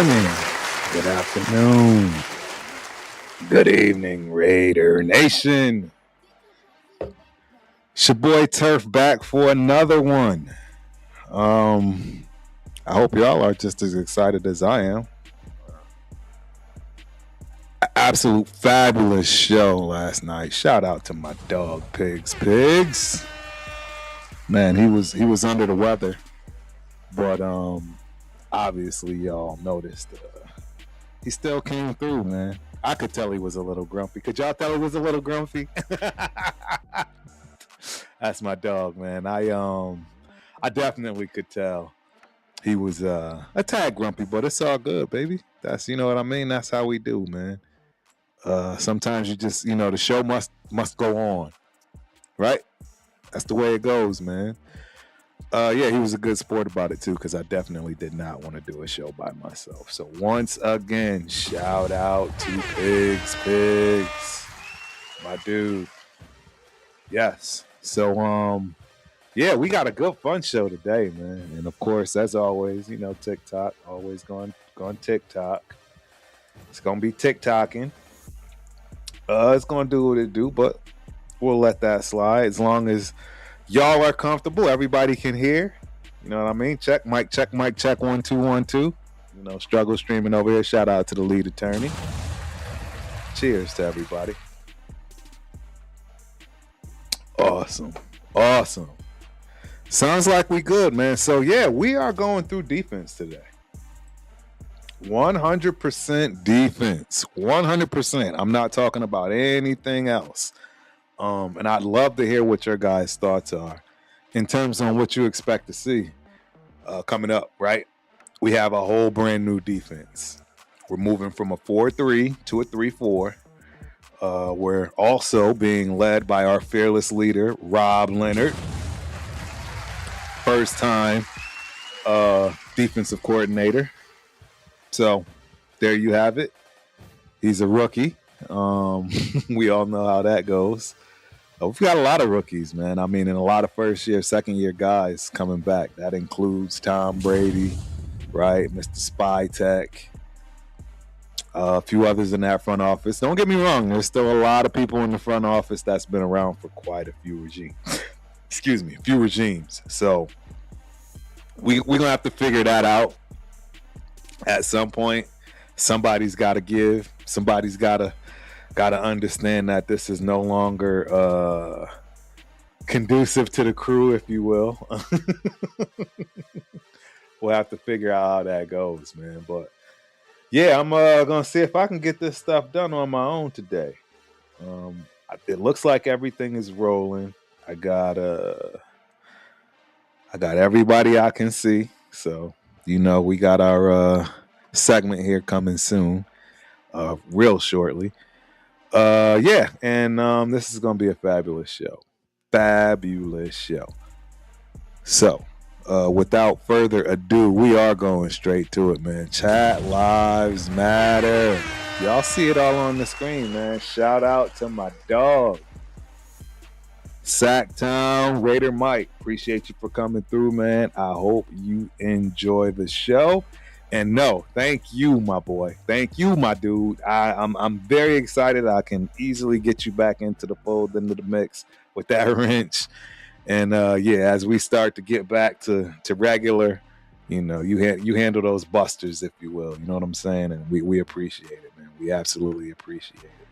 morning, good afternoon, good evening, Raider Nation. It's your boy Turf back for another one. I hope y'all are just as excited as I am. Absolute fabulous show last night. Shout out to my dog Pigs. Man, he was under the weather, but obviously y'all noticed he still came through, man. I could tell he was a little grumpy. Could y'all tell he was a little grumpy? That's my dog, man. I definitely could tell he was a tad grumpy, but it's all good, baby. That's, you know what I mean? That's how we do, man. Sometimes you just, the show must go on, right? That's the way it goes, man. Yeah, he was a good sport about it too, because I definitely did not want to do a show by myself. So once again, shout out to Pigs, my dude. Yes. So yeah, we got a good fun show today, man. And of course, as always, TikTok, always going TikTok. It's gonna be TikToking. It's gonna do what it do, but we'll let that slide as long as y'all are comfortable. Everybody can hear. You know what I mean? Check, mic, check, 1 2 1 2. Struggle streaming over here. Shout out to the lead attorney. Cheers to everybody. Awesome. Sounds like we good, man. So yeah, we are going through defense today. 100% defense. 100%. I'm not talking about anything else. And I'd love to hear what your guys' thoughts are in terms on what you expect to see coming up, right? We have a whole brand new defense. We're moving from a 4-3 to a 3-4. We're also being led by our fearless leader, Rob Leonard. First time defensive coordinator. So there you have it. He's a rookie. We all know how that goes. We've got a lot of rookies, man. I mean, and a lot of first-year, second-year guys coming back. That includes Tom Brady, right? Mr. Spytech. A few others in that front office. Don't get me wrong. There's still a lot of people in the front office that's been around for quite a few regimes. Excuse me, a few regimes. So we're going to have to figure that out. At some point, somebody's got to give. Somebody's got to understand that this is no longer conducive to the crew, if you will. We'll have to figure out how that goes, man. But yeah, I'm gonna see if I can get this stuff done on my own today. It looks like everything is rolling. I got everybody I can see, so. We got our segment here coming soon, real shortly. Yeah, and this is going to be a fabulous show. So, without further ado, we are going straight to it, man. Chat lives matter. Y'all see it all on the screen, man. Shout out to my dog. Sacktown Raider Mike, appreciate you for coming through, man. I hope you enjoy the show. And no, thank you, my boy. Thank you, my dude. I'm very excited. I can easily get you back into the fold, into the mix with that wrench. And yeah, as we start to get back to regular, you handle those busters, if you will. You know what I'm saying? And we appreciate it, man. We absolutely appreciate it.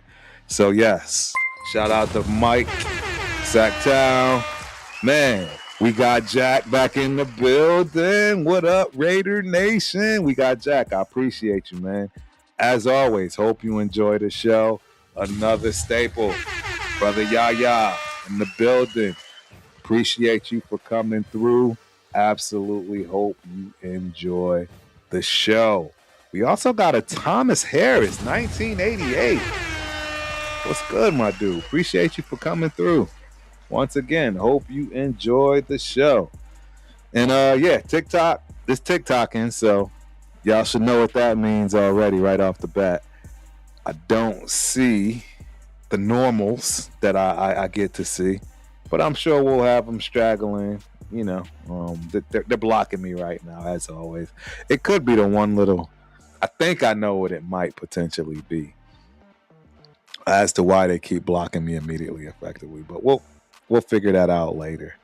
So yes, shout out to Mike. Sacktown, man, we got Jack back in the building. What up, Raider Nation? We got Jack. I appreciate you, man. As always, hope you enjoy the show. Another staple, Brother Yaya in the building. Appreciate you for coming through. Absolutely hope you enjoy the show. We also got a Thomas Harris, 1988. What's good, my dude? Appreciate you for coming through. Once again, hope you enjoyed the show. And yeah, TikTok, this TikToking, so y'all should know what that means already right off the bat. I don't see the normals that I get to see, but I'm sure we'll have them straggling. They're blocking me right now, as always. It could be the one little I think I know what it might potentially be as to why they keep blocking me immediately effectively. But we'll figure that out later.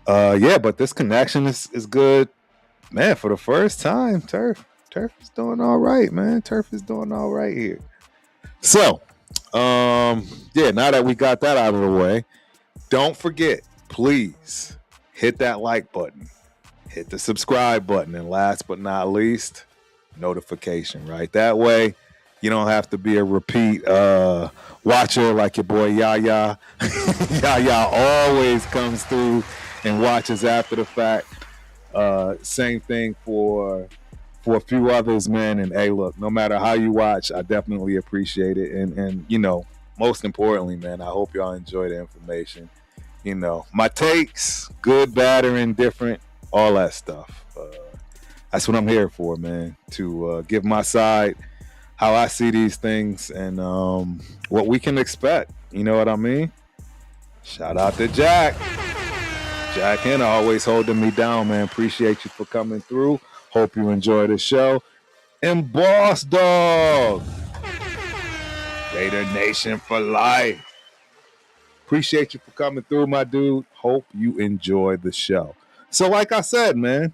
Yeah, but this connection is good. Man, for the first time, Turf is doing all right, man. Turf is doing all right here. So, yeah, now that we got that out of the way, don't forget, please hit that like button, hit the subscribe button, and last but not least, notification, right? That way, you don't have to be a repeat watcher like your boy Yaya. Yaya always comes through and watches after the fact. Same thing for a few others, man. And hey, look, no matter how you watch, I definitely appreciate it. And you know, most importantly, man, I hope y'all enjoy the information. You know, my takes, good, bad, or indifferent, all that stuff. That's what I'm here for, man. To give my side, how I see these things, and what we can expect. You know what I mean? Shout out to Jack. Jack Henna always holding me down, man. Appreciate you for coming through. Hope you enjoy the show. And Boss Dog, Raider Nation for life. Appreciate you for coming through, my dude. Hope you enjoy the show. So, like I said, man,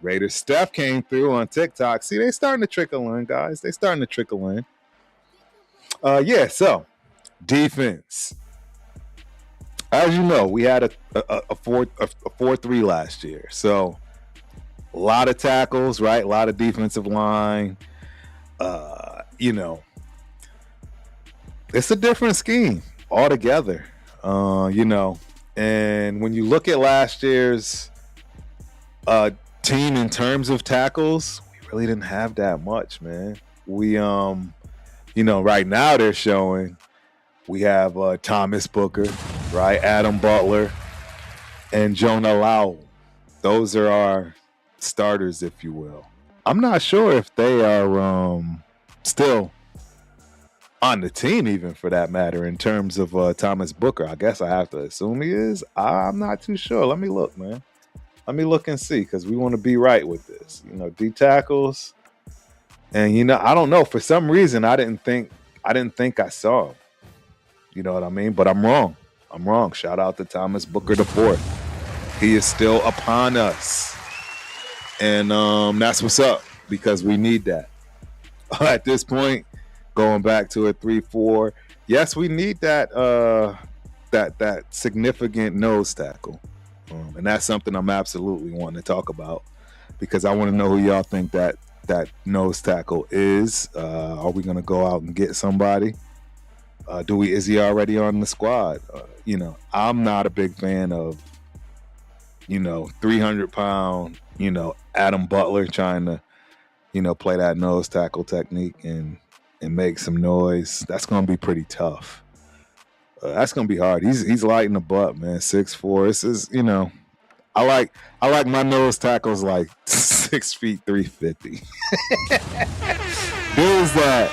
Raider Steph came through on TikTok. See, they starting to trickle in, guys. They starting to trickle in. Yeah. So, defense. As you know, we had a 4-3 last year. So, a lot of tackles, right? A lot of defensive line. You know, it's a different scheme altogether. You know, and when you look at last year's team in terms of tackles, we really didn't have that much, man. We, you know, right now they're showing we have Thomas Booker, right? Adam Butler and Jonah Lowell. Those are our starters, if you will. I'm not sure if they are still on the team, even for that matter, in terms of Thomas Booker. I guess I have to assume he is. I'm not too sure. Let me look, man. Let me look and see, because we want to be right with this. You know, D tackles. And, you know, I don't know. For some reason, I didn't think I saw him. You know what I mean? But I'm wrong. I'm wrong. Shout out to Thomas Booker IV. He is still upon us. And that's what's up, because we need that. At this point, going back to a 3-4, yes, we need that that significant nose tackle. And that's something I'm absolutely wanting to talk about, because I want to know who y'all think that nose tackle is. Are we going to go out and get somebody? Is he already on the squad? You know, I'm not a big fan of, you know, 300-pound, you know, Adam Butler trying to, you know, play that nose tackle technique and make some noise. That's going to be pretty tough. That's going to be hard. He's light in the butt, man. 6'4". This is, you know, I like my nose tackles like 6 feet 350. Dudes that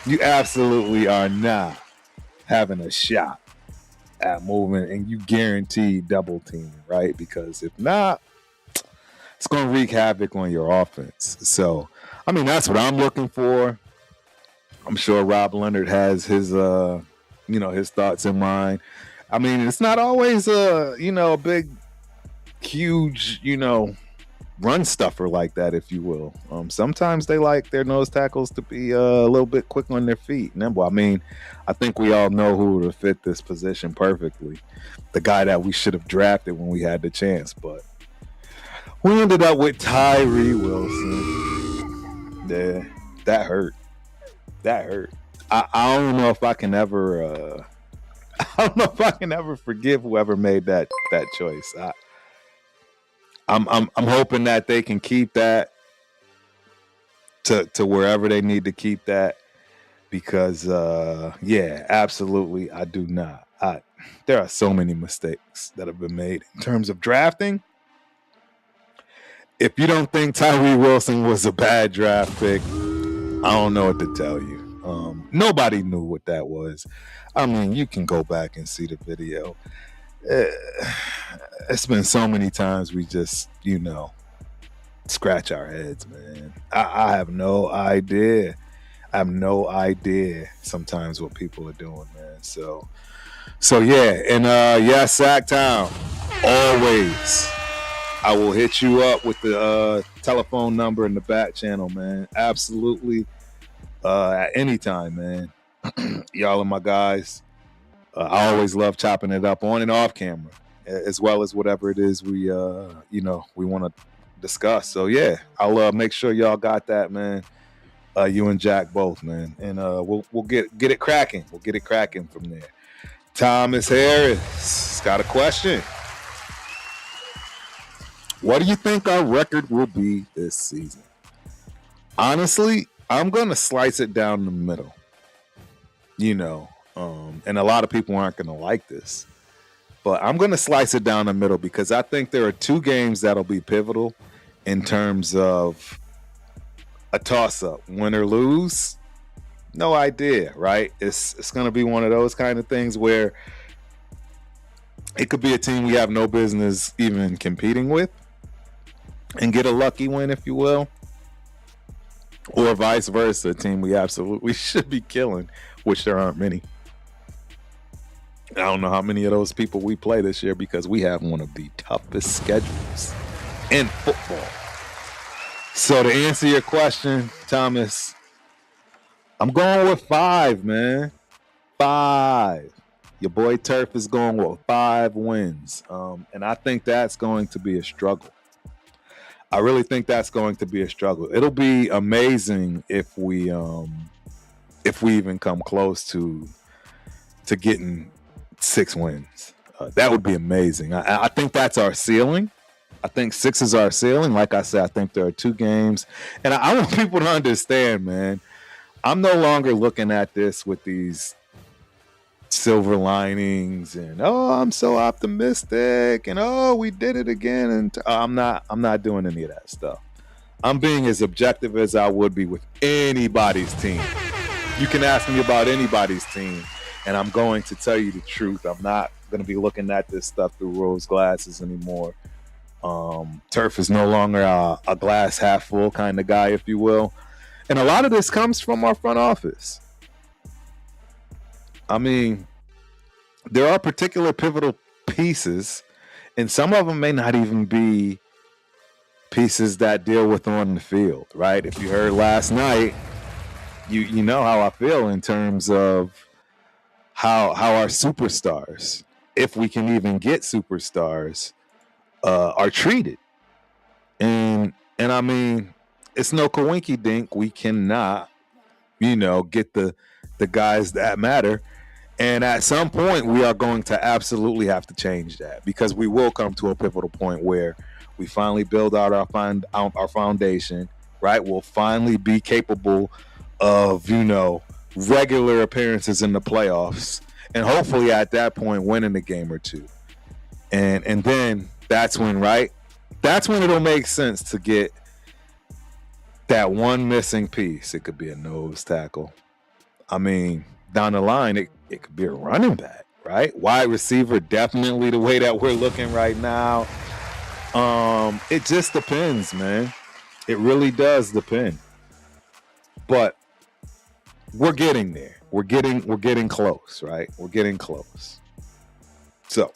you absolutely are not having a shot at moving, and you guarantee double teaming, right? Because if not, it's going to wreak havoc on your offense. So, I mean, that's what I'm looking for. I'm sure Rob Leonard has his, you know, his thoughts in mind. I mean, it's not always you know, a big, huge, you know, run stuffer like that, if you will. Sometimes they like their nose tackles to be a little bit quick on their feet, nimble. I mean, I think we all know who to fit this position perfectly. The guy that we should have drafted when we had the chance, but we ended up with Tyree Wilson. Yeah, that hurt. That hurt. I don't know if I can ever. I don't know if I can ever forgive whoever made that choice. I'm hoping that they can keep that to wherever they need to keep that, because yeah, absolutely, I do not. There are so many mistakes that have been made in terms of drafting. If you don't think Tyree Wilson was a bad draft pick, I don't know what to tell you. Nobody knew what that was. I mean, you can go back and see the video. It's been so many times we just, you know, scratch our heads, man. I have no idea. I have no idea sometimes what people are doing, man. So yeah, and yeah, Sacktown, always. I will hit you up with the telephone number in the back channel, man. Absolutely, at any time, man. Y'all are my guys. I always love chopping it up on and off camera, as well as whatever it is we we want to discuss. So yeah, I'll make sure y'all got that, man. You and Jack both, man, and we'll get it cracking. We'll get it cracking from there. Thomas Harris got a question. What do you think our record will be this season? Honestly, I'm gonna slice it down the middle. And a lot of people aren't gonna like this, but I'm gonna slice it down the middle because I think there are two games that'll be pivotal in terms of a toss-up, win or lose. No idea, right? It's gonna be one of those kind of things where it could be a team we have no business even competing with and get a lucky win, if you will, or vice versa, a team we absolutely should be killing, which there aren't many. I don't know how many of those people we play this year because we have one of the toughest schedules in football. So to answer your question, Thomas, I'm going with 5, man. 5. Your boy Turf is going with 5 wins. And I think that's going to be a struggle. I really think that's going to be a struggle. It'll be amazing if we even come close to getting 6 wins. That would be amazing. I think that's our ceiling. I think 6 is our ceiling. Like I said, I think there are 2 games. And I want people to understand, man, I'm no longer looking at this with these silver linings and I'm so optimistic and we did it again, and I'm not doing any of that stuff. I'm being as objective as I would be with anybody's team. You can ask me about anybody's team and I'm going to tell you the truth. I'm not going to be looking at this stuff through rose glasses anymore. Turf is no longer a glass half full kind of guy, if you will, and a lot of this comes from our front office. I mean, there are particular pivotal pieces, and some of them may not even be pieces that deal with on the field, right? If you heard last night, you know how I feel in terms of how our superstars, if we can even get superstars, are treated. And I mean, it's no coinky dink. We cannot, get the guys that matter. And at some point, we are going to absolutely have to change that because we will come to a pivotal point where we finally build out our foundation, right? We'll finally be capable of, regular appearances in the playoffs. And hopefully at that point, winning a game or two. And then that's when, right? That's when it'll make sense to get that one missing piece. It could be a nose tackle. I mean, down the line, it could be a running back, right? Wide receiver, definitely the way that we're looking right now. It just depends, man. It really does depend. But we're getting there. We're getting close, right? We're getting close. So,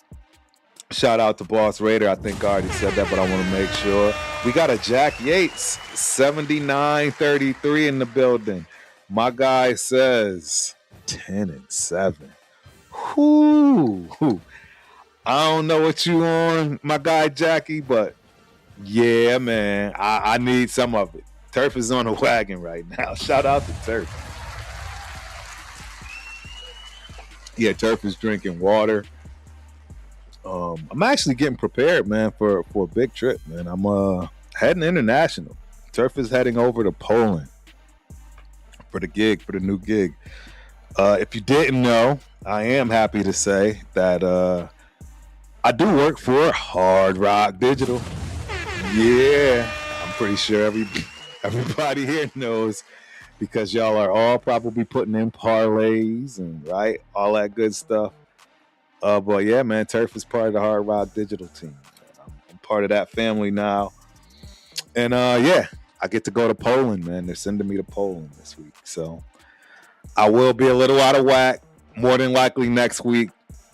shout out to Boss Raider. I think I already said that, but I want to make sure. We got a Jack Yates, 79-33 in the building. My guy says 10-7. Whoo. I don't know what you on, my guy Jackie, but yeah, man, I need some of it. Turf is on the wagon right now. Shout out to Turf. Yeah, Turf is drinking water. I'm actually getting prepared, man, for a big trip, man. I'm heading international. Turf is heading over to Poland for the new gig. If you didn't know, I am happy to say that I do work for Hard Rock Digital. Yeah, I'm pretty sure everybody here knows because y'all are all probably putting in parlays and right, all that good stuff. But yeah, man, Turf is part of the Hard Rock Digital team. I'm part of that family now. And yeah, I get to go to Poland, man. They're sending me to Poland this week. So I will be a little out of whack. More than likely next week,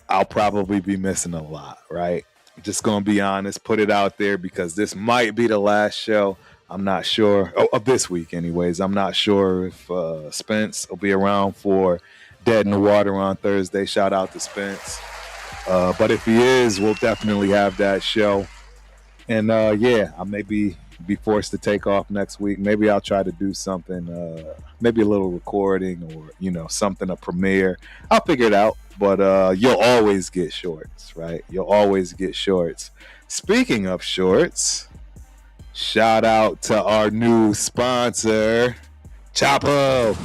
I'll probably be missing a lot, right? I'm just going to be honest, put it out there because this might be the last show. I'm not sure. Of this week, anyways. I'm not sure if Spence will be around for Dead in the Water on Thursday. Shout out to Spence. But if he is, we'll definitely have that show. And yeah, I may be forced to take off next week. Maybe I'll try to do something, maybe a little recording or, something, a premiere. I'll figure it out. But you'll always get shorts, right? You'll always get shorts. Speaking of shorts, shout out to our new sponsor, Chop Hub.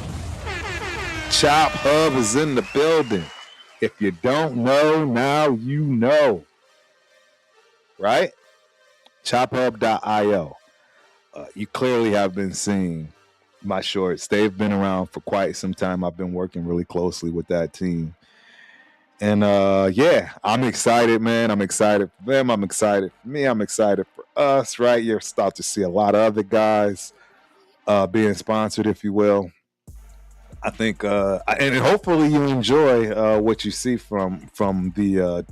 Chop Hub is in the building. If you don't know, now you know. Right? ChopHub.io. You clearly have been seeing my shorts. They've been around for quite some time. I've been working really closely with that team. And yeah, I'm excited, man. I'm excited for them. I'm excited for me. I'm excited for us, right? You're starting to see a lot of other guys being sponsored, if you will. I think, and hopefully you enjoy what you see from the,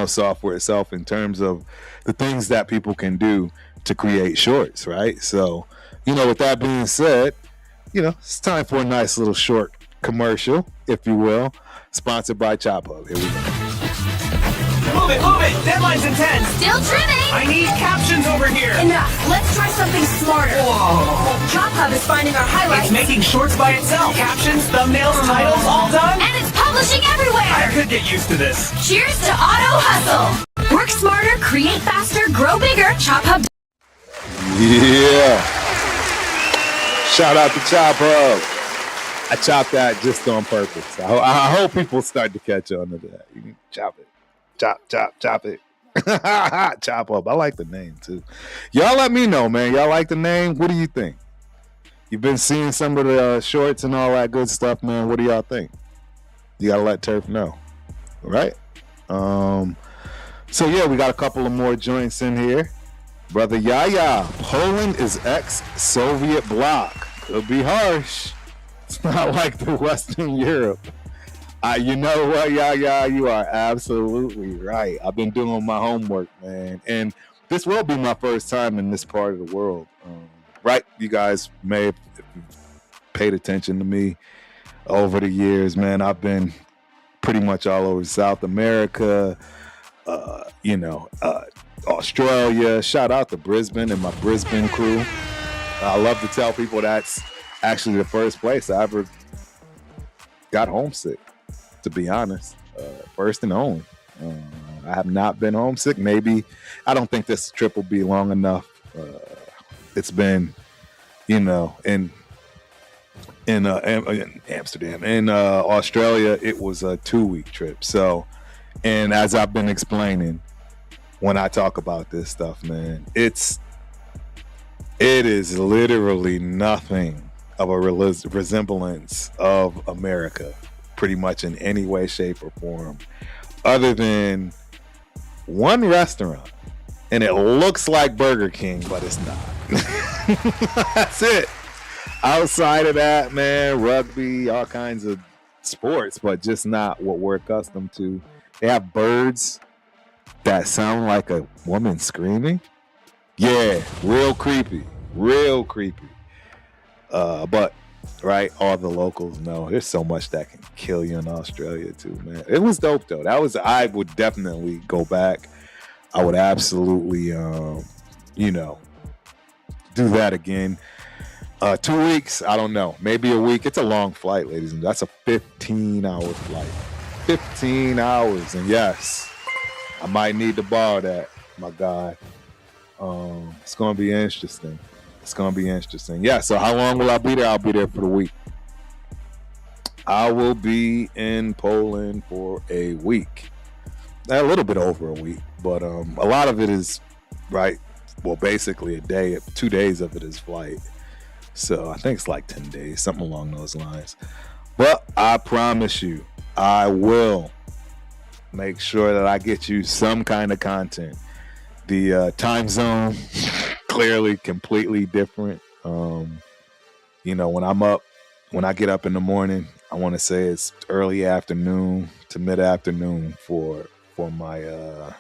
software itself in terms of the things that people can do to create shorts, right? So, with that being said, it's time for a nice little short commercial, if you will, sponsored by Chop Hub. Here we go. Move it! Deadline's intense! Still trimming! I need captions over here! Enough! Let's try something smarter! Whoa! Chop Hub is finding our highlights. It's making shorts by itself! Captions, thumbnails, titles, all done? And it's publishing everywhere! I could get used to this. Cheers to auto hustle! Work smarter, create faster, grow bigger, Chop Hub. Yeah! Shout out to Chop Hub. I chopped that just on purpose. I hope people start to catch on to that. You can chop it. Chop it. Chop Up. I like the name too. Y'all let me know, man. Y'all like the name? What do you think? You've been seeing some of the shorts and all that good stuff, man. What do y'all think? You gotta let Turf know. All right? So yeah, we got a couple of more joints in here. Brother Yaya, Poland is ex-Soviet bloc. Could be harsh. It's not like the Western Europe. You know what, Yaya? You are absolutely right. I've been doing my homework, man. And this will be my first time in this part of the world. Right? You guys may have paid attention to me over the years, man. I've been pretty much all over South America, Australia. Shout out to Brisbane and my Brisbane crew. I love to tell people that's actually the first place I ever got homesick, to be honest. First and only. I have not been homesick. Maybe, I don't think this trip will be long enough. It's been, in Amsterdam. In Australia, it was a 2-week trip. So, and as I've been explaining, when I talk about this stuff, man, it is literally nothing of a resemblance of America, pretty much in any way, shape, or form, other than one restaurant, and it looks like Burger King, but it's not. That's it. Outside of that, man, rugby, all kinds of sports, but just not what we're accustomed to. They have birds that sound like a woman screaming. Yeah, real creepy. But right, all the locals know there's so much that can kill you in Australia too, man. It was dope though. I would definitely go back. I would absolutely, do that again. 2 weeks, I don't know, maybe a week. It's a long flight, ladies and gentlemen. That's a 15-hour flight. 15 hours, and yes, I might need to borrow that, my guy. It's gonna be interesting. Yeah, so how long will I be there? I'll be there for the week. I will be in Poland for a week. A little bit over a week, but a lot of it is, right, well, basically a day, 2 days of it is flight. So I think it's like 10 days, something along those lines. But I promise you, I will make sure that I get you some kind of content. The time zone clearly completely different. When I get up in the morning, I want to say it's early afternoon to mid afternoon for my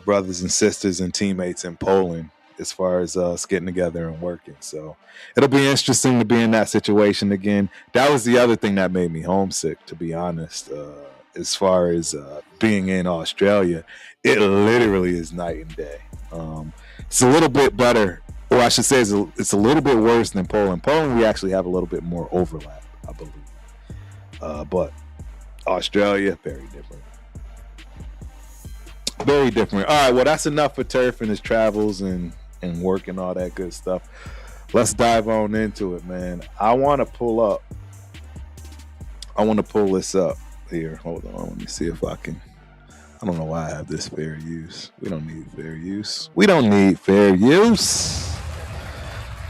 brothers and sisters and teammates in Poland, as far as us getting together and working. So it'll be interesting to be in that situation again. That was the other thing that made me homesick, to be honest. As far as being in Australia, it literally is night and day. It's a little bit better, or I should say it's a little bit worse than Poland. Poland, we actually have a little bit more overlap, I believe. But Australia, very different. Very different. All right, well, that's enough for Turf and his travels and work and all that good stuff. Let's dive on into it, man. I want to pull this up here. Hold on. Let me see if I can. I don't know why I have this fair use. We don't need fair use.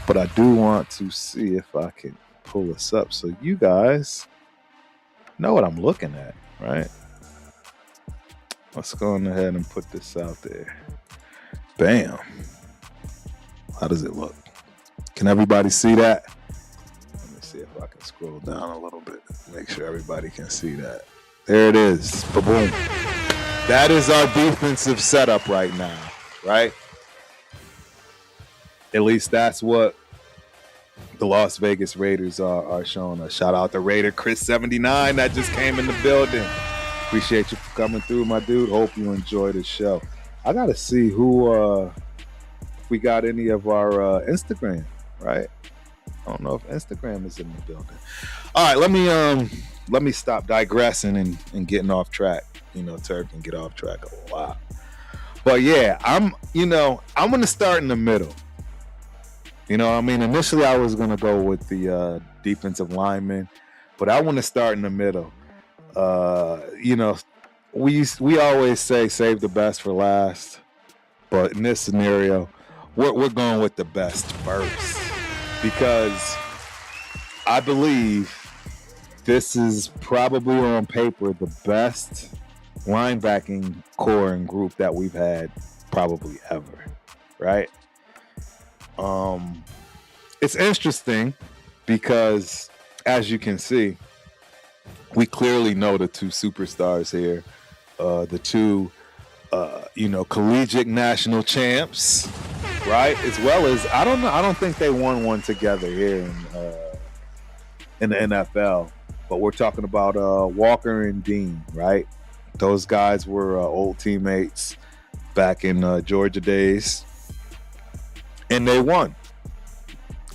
But I do want to see if I can pull this up so you guys know what I'm looking at, right? Let's go on ahead and put this out there. Bam. How does it look? Can everybody see that? Let me see if I can scroll down a little bit. Make sure everybody can see that. There it is. Boom. That is our defensive setup right now, right? At least that's what the Las Vegas Raiders are showing us. Shout out to Raider Chris79 that just came in the building. Appreciate you for coming through, my dude. Hope you enjoy the show. I got to see if we got any of our Instagram, right? I don't know if Instagram is in the building. All right, let me stop digressing and getting off track. Turk can get off track a lot. But yeah, I'm going to start in the middle. Initially I was going to go with the defensive lineman, but I want to start in the middle. We always say save the best for last, but in this scenario, we're going with the best first, because I believe this is probably on paper the best linebacking core and group that we've had probably ever, right? It's interesting because, as you can see, we clearly know the two superstars here, the two, collegiate national champs, right? As well as, I don't think they won one together here in the NFL, but we're talking about Walker and Dean, right? Those guys were old teammates back in Georgia days, and they won.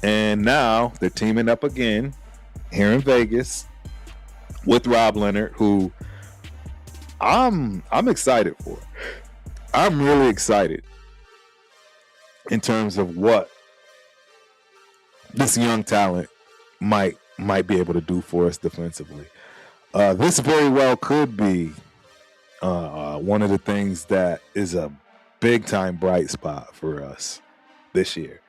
And now they're teaming up again here in Vegas with Rob Leonard, who I'm excited for. I'm really excited in terms of what this young talent might be able to do for us defensively. This very well could be one of the things that is a big time bright spot for us this year.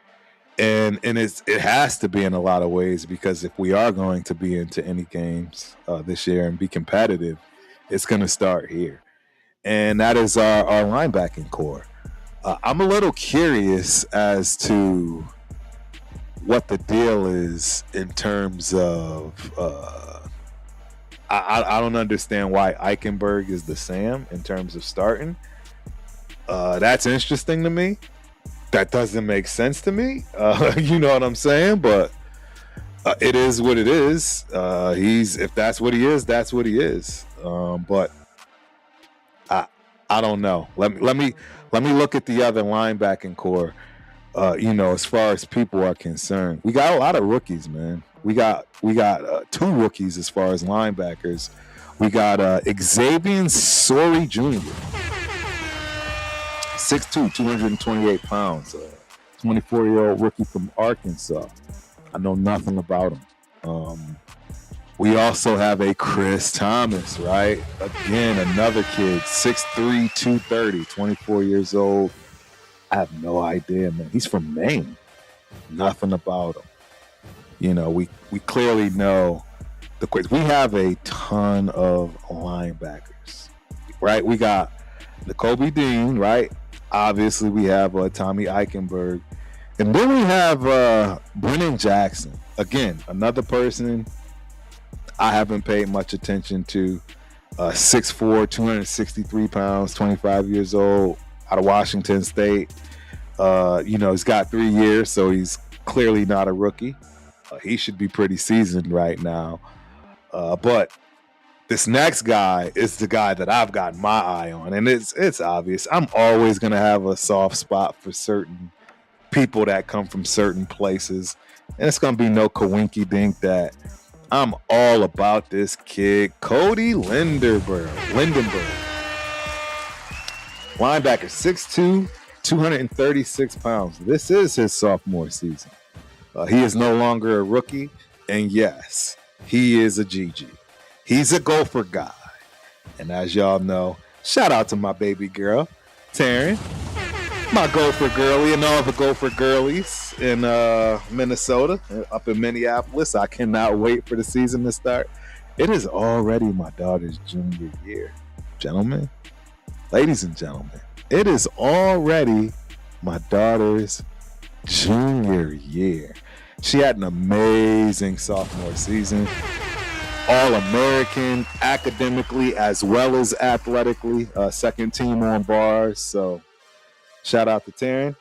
And it has to be in a lot of ways, because if we are going to be into any games this year and be competitive, it's going to start here. And that is our linebacking core. I'm a little curious as to what the deal is in terms of I don't understand why Eichenberg is the Sam in terms of starting. That's interesting to me. That doesn't make sense to me. You know what I'm saying? But it is what it is. If that's what he is, that's what he is. But I don't know. Let me look at the other linebacking core. As far as people are concerned, we got a lot of rookies, man. We got two rookies as far as linebackers. We got Xavier Sori Jr. 6'2", 228 pounds, 24-year-old rookie from Arkansas. I know nothing about him. We also have a Chris Thomas, right? Again, another kid, 6'3", 230, 24 years old. I have no idea, man. He's from Maine. Nothing about him. We clearly know the quiz. We have a ton of linebackers, right? We got Nakobe Dean, right? Obviously, we have Tommy Eichenberg. And then we have Brennan Jackson. Again, another person I haven't paid much attention to. 6'4", 263 pounds, 25 years old, out of Washington State. He's got 3 years, so he's clearly not a rookie. He should be pretty seasoned right now. But this next guy is the guy that I've got my eye on, and it's obvious. I'm always going to have a soft spot for certain people that come from certain places, and it's going to be no coinky-dink that I'm all about this kid, Cody Lindenberg. Linebacker, 6'2", 236 pounds. This is his sophomore season. He is no longer a rookie, and yes, he is a GG. He's a Gopher guy. And as y'all know, shout out to my baby girl, Taryn, my Gopher girlie, and all the Gopher girlies in Minnesota, up in Minneapolis. I cannot wait for the season to start. It is already my daughter's junior year. Gentlemen, ladies and gentlemen, it is already my daughter's junior year. She had an amazing sophomore season. All-American academically as well as athletically. Second team on bars. So shout out to Taryn.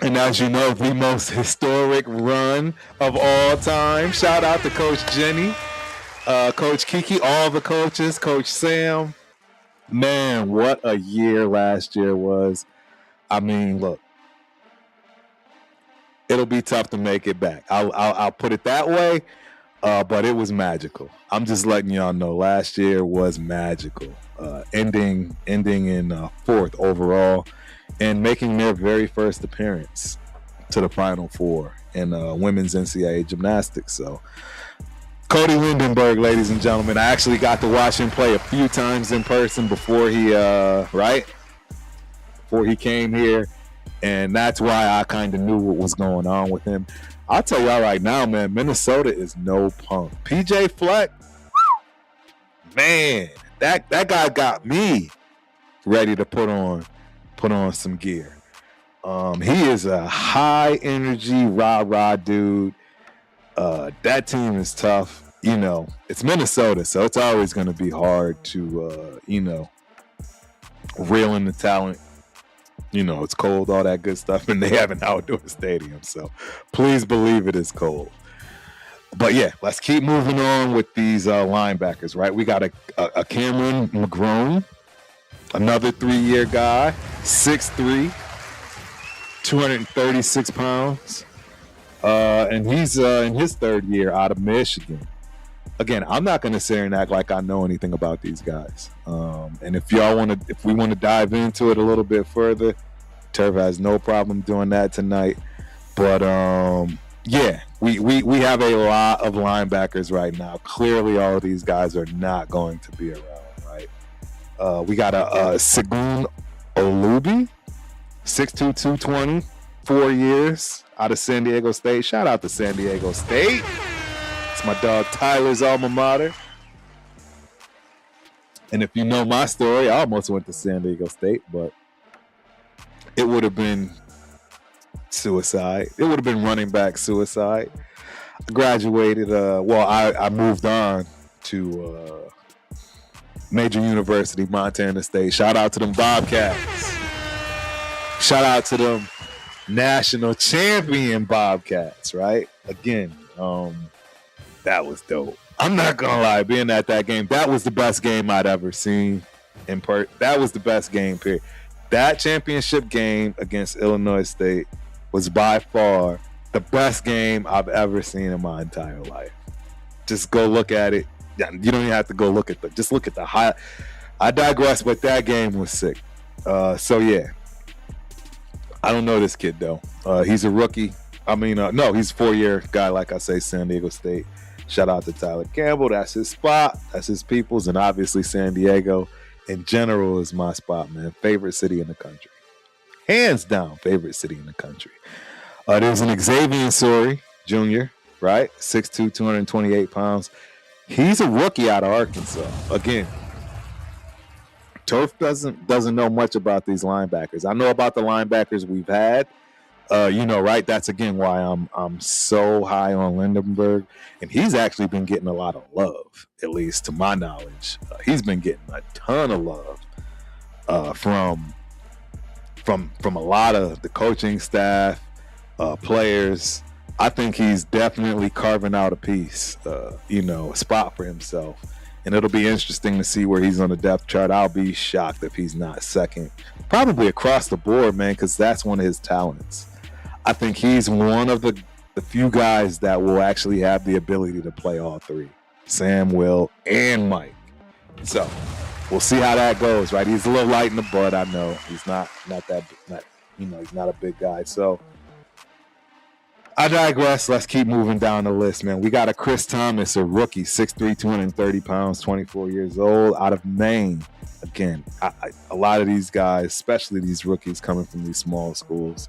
And as you know, the most historic run of all time. Shout out to Coach Jenny, Coach Kiki, all the coaches, Coach Sam. Man, what a year last year was. I mean, look, it'll be tough to make it back. I'll put it that way, but it was magical. I'm just letting y'all know last year was magical. Ending in fourth overall and making their very first appearance to the Final Four in women's NCAA gymnastics. So Cody Lindenberg, ladies and gentlemen, I actually got to watch him play a few times in person before he came here, and that's why I kind of knew what was going on with him. I'll tell y'all right now, man, Minnesota is no punk. PJ Fleck, man, that guy got me ready to put on some gear. He is a high energy rah-rah dude. That team is tough. It's Minnesota, so it's always going to be hard to, reel in the talent. It's cold, all that good stuff, and they have an outdoor stadium, so please believe it is cold. But yeah, let's keep moving on with these linebackers, right? We got a Cameron McGrone, another 3-year guy, 6'3", 236 pounds, and he's in his 3rd year out of Michigan. Again, I'm not going to sit here and act like I know anything about these guys. And if we want to dive into it a little bit further, Turf has no problem doing that tonight. But yeah, we have a lot of linebackers right now. Clearly, all of these guys are not going to be around, right? We got a Segun Olubi, 6'2", 220, 4 years out of San Diego State. Shout out to San Diego State. It's my dog Tyler's alma mater. And if you know my story, I almost went to San Diego State, but it would have been suicide. It would have been running back suicide. I graduated, I moved on to major university, Montana State. Shout out to them Bobcats. Shout out to them national champion Bobcats, right? Again, that was dope. I'm not gonna lie, being at that game, that was the best game I'd ever seen in person. That was the best game, period. That championship game against Illinois State was by far the best game I've ever seen in my entire life. Just go look at it. You don't even have to go look at just look at the high. I digress, but that game was sick. So yeah, I don't know this kid though. He's a rookie. I mean, no, he's a 4-year guy, like I say, San Diego State. Shout out to Tyler Campbell. That's his spot. That's his people's. And obviously San Diego in general is my spot, man. Favorite city in the country. Hands down, favorite city in the country. There's an Xavier Sori Jr., right? 6'2", 228 pounds. He's a rookie out of Arkansas. Again, Turf doesn't know much about these linebackers. I know about the linebackers we've had. Right? That's again why I'm so high on Lindenberg, and he's actually been getting a lot of love, at least to my knowledge. He's been getting a ton of love from a lot of the coaching staff, players. I think he's definitely carving out a piece, a spot for himself. And it'll be interesting to see where he's on the depth chart. I'll be shocked if he's not second. Probably across the board, man, because that's one of his talents. I think he's one of the few guys that will actually have the ability to play all three. Sam, Will, and Mike. So we'll see how that goes, right? He's a little light in the butt, I know. He's not he's not a big guy. So I digress. Let's keep moving down the list, man. We got a Chris Thomas, a rookie, 6'3", 230 pounds, 24 years old, out of Maine. Again, a lot of these guys, especially these rookies coming from these small schools,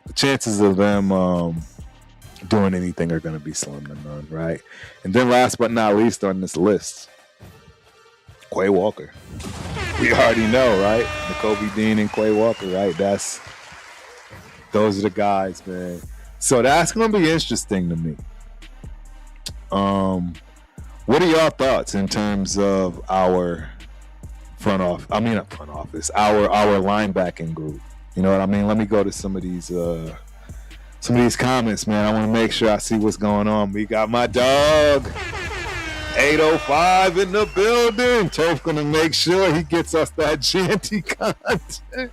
the chances of them doing anything are going to be slim to none, right? And then last but not least on this list, Quay Walker. We already know, right? Nakobe Dean and Quay Walker, right? Those are the guys, man. So that's going to be interesting to me. What are y'all thoughts in terms of our our linebacking group? You know what I mean? Let me go to some of these comments, man. I want to make sure I see what's going on. We got my dog 805 in the building. Toph gonna make sure he gets us that Janty content.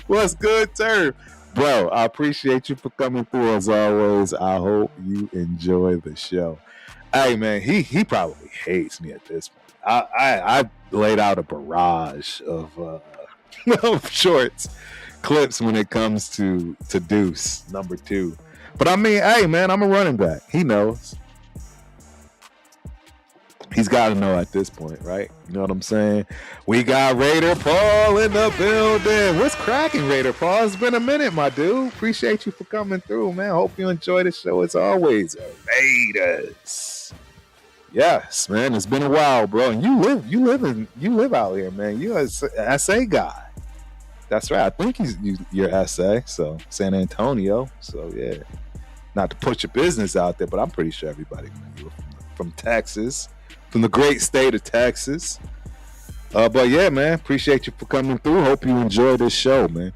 What's good, Turf? Bro, I appreciate you for coming through as always. I hope you enjoy the show. Hey, man, he probably hates me at this point. I laid out a barrage of shorts, clips when it comes to Deuce, number 2. But I mean, hey, man, I'm a running back. He knows. He's got to know at this point, right? You know what I'm saying? We got Raider Paul in the building. What's cracking, Raider Paul? It's been a minute, my dude. Appreciate you for coming through, man. Hope you enjoy the show as always. Raiders. Yes, man. It's been a while, bro. And you live out here, man. You're an SA guy. That's right. I think you're SA, so San Antonio. So yeah. Not to put your business out there, but I'm pretty sure everybody knew you were from Texas. From the great state of Texas. But yeah, man, appreciate you for coming through. Hope you enjoy this show, man.